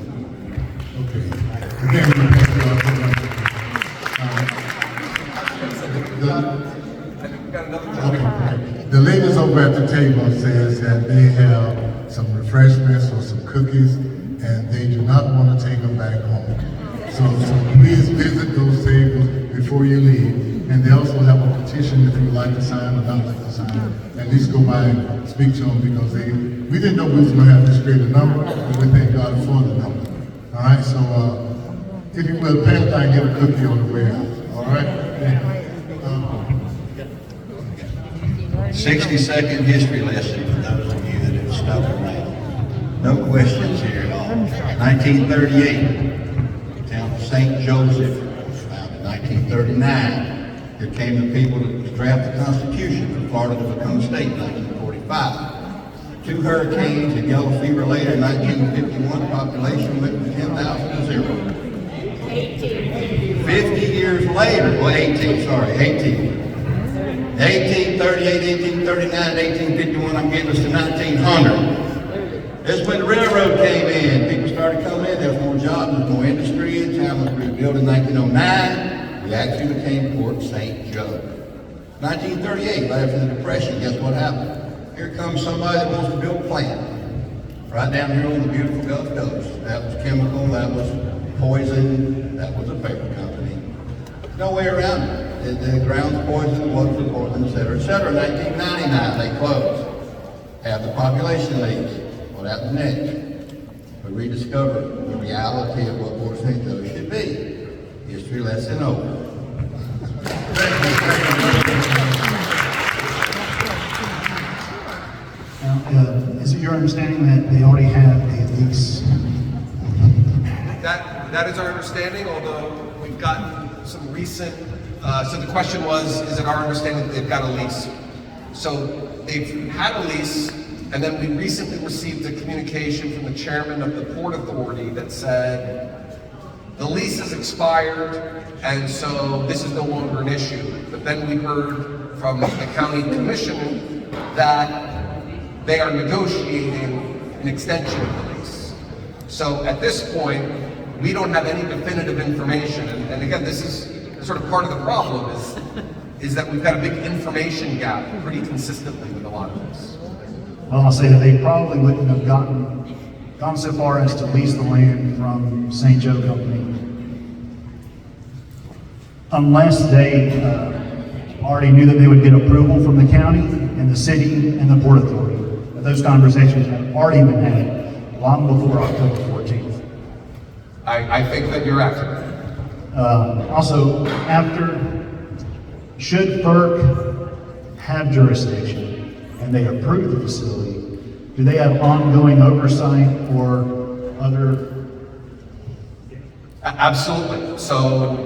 S2: The ladies over at the table says that they have some refreshments or some cookies, and they do not want to take them back home. So please visit those tables before you leave. And they also have a petition if you would like to sign or not like to sign. At least go by and speak to them, because we didn't know we was going to have this great a number, but we thank God for the number. All right, so if you will, Pat, I get a cookie on the way out. All right?
S4: 60-second history lesson for those of you that have stuck around. No questions here at all. 1938, the town of St. Joseph was founded. 1939, here came the people that drafted the Constitution for Florida to become a state. 1945, 2 hurricanes and yellow fever later. In 1951, the population went from 10,000 to 0. 50 years later, well, 18. 1838, 1839, 1851, I'm getting us to 1900. That's when the railroad came in. People started coming in. There was more jobs, there was more industry. The town was rebuilt in 1909. We actually became Port St. Joe. 1938, right after the Depression, guess what happened? Here comes somebody that wants to build a plant. Right down here on the beautiful Gulf Coast. That was chemical, that was poison, that was a paper company. No way around it. The ground's poison, the water's poison, et cetera, et cetera. 1999, they closed. Have the population leaves. What happened next? We rediscovered the reality of what Port St. Joe should be. History lesson over.
S20: Now, is it your understanding that they already have a lease?
S3: That is our understanding, although we've gotten some recent, so the question was, is it our understanding that they've got a lease? So they've had a lease, and then we recently received a communication from the chairman of the Port Authority that said, the lease is expired, and so this is no longer an issue. But then we heard from the county commission that they are negotiating an extension of the lease. So at this point, we don't have any definitive information. And again, this is sort of part of the problem is that we've got a big information gap pretty consistently with a lot of this.
S20: Well, I'll say that they probably wouldn't have gone so far as to lease the land from St. Joe Company unless they already knew that they would get approval from the county and the city and the Port Authority. But those conversations have already been had long before October 14th.
S3: I think that you're accurate.
S20: Also, should FERC have jurisdiction and they approve the facility, do they have ongoing oversight or other?
S3: Absolutely. So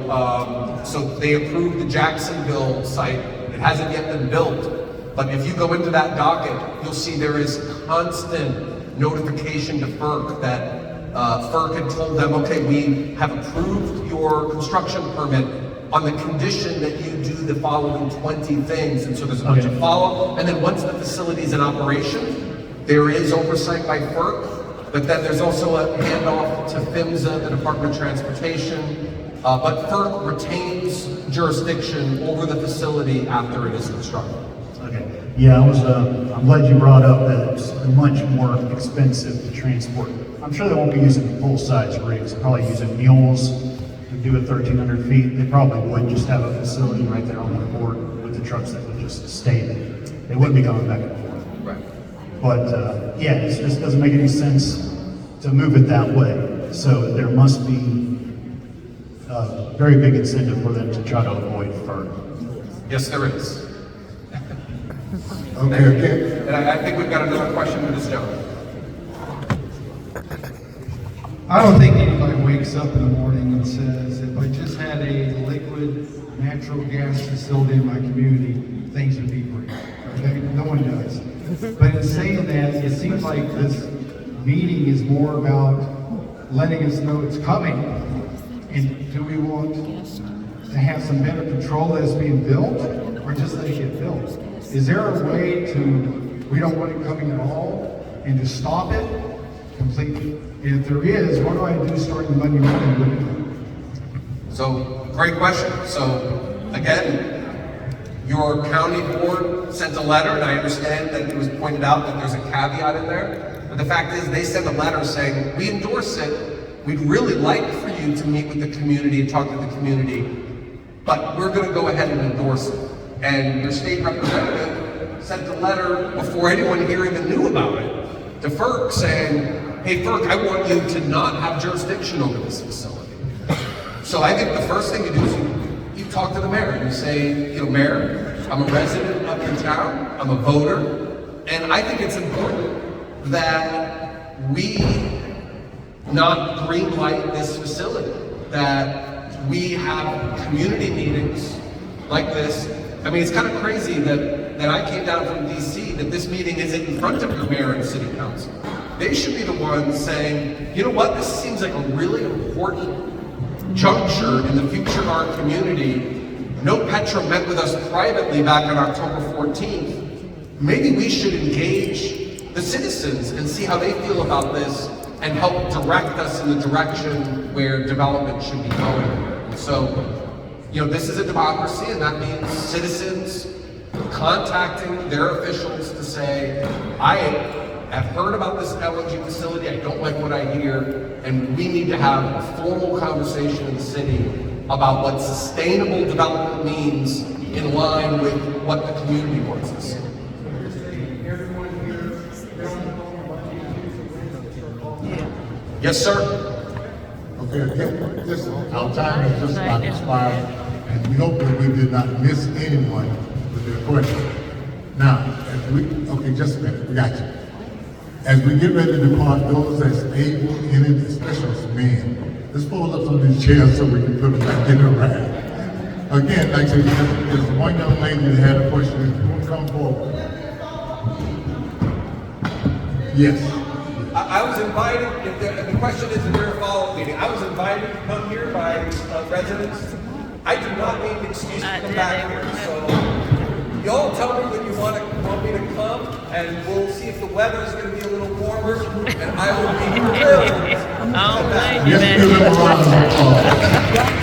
S3: they approved the Jacksonville site. It hasn't yet been built, but if you go into that docket, you'll see there is constant notification to FERC that FERC had told them, okay, we have approved your construction permit, on the condition that you do the following 20 things. And so there's a bunch of follow-up. And then once the facility's in operation, there is oversight by FERC, but then there's also a handoff to PHMSA, the Department of Transportation. But FERC retains jurisdiction over the facility after it is constructed.
S20: Okay. Yeah, I'm glad you brought up that it's much more expensive to transport. I'm sure they won't be using full-size rigs, they're probably using mules to do it 1,300 feet. They probably would just have a facility right there on the port with the trucks that would just stay there. They wouldn't be coming back and forth.
S3: Right.
S20: But yeah, it just doesn't make any sense to move it that way. So there must be a very big incentive for them to try to avoid FERC.
S3: Yes, there is.
S2: Okay.
S3: And I think we've got another question for this gentleman.
S21: I don't think anybody wakes up in the morning and says, if I just had a liquid natural gas facility in my community, things would be great. Okay? No one does. But in saying that, it seems like this meeting is more about letting us know it's coming. And do we want to have some better control as being built, or just let it get built? Is there a way to, we don't want it coming at all, and to stop it completely? If there is, what do I do starting Monday morning with it?
S3: So, great question. So, again, your county board sent a letter, and I understand that it was pointed out that there's a caveat in there. But the fact is, they sent a letter saying, we endorse it. We'd really like for you to meet with the community and talk to the community, but we're going to go ahead and endorse it. And your state representative sent a letter before anyone here even knew about it to FERC saying, hey FERC, I want you to not have jurisdiction over this facility. So I think the first thing you do is you talk to the mayor and you say, you know, Mayor, I'm a resident of your town, I'm a voter, and I think it's important that we not green light this facility, that we have community meetings like this. I mean, it's kind of crazy that I came down from DC, that this meeting isn't in front of your mayor and city council. They should be the ones saying, you know what, this seems like a really important juncture in the future of our community. No Petro met with us privately back on October 14th. Maybe we should engage the citizens and see how they feel about this and help direct us in the direction where development should be going. And so, you know, this is a democracy, and that means citizens contacting their officials to say, I have heard about this LNG facility, I don't like what I hear, and we need to have a formal conversation in the city about what sustainable development means in line with what the community wants to see. Yes, sir.
S2: Okay, again, our time is just about to expire, and we hope that we did not miss anyone with their question. Now, okay, just a minute, we got you. As we get ready to depart, those that's able in it, especially men, let's fold up some of these chairs so we can put them back in the rack. Again, like I said, there's one young lady that had a question, if you want to come forward. Yes.
S3: I was invited, if the question is if you're a follow-up meeting, I was invited to come here by residents. I do not need an excuse to come back here, so y'all tell me when you want me to come, and we'll see if the weather is going to be a little warmer, and I will be thrilled.
S2: Yes, give them a round of applause.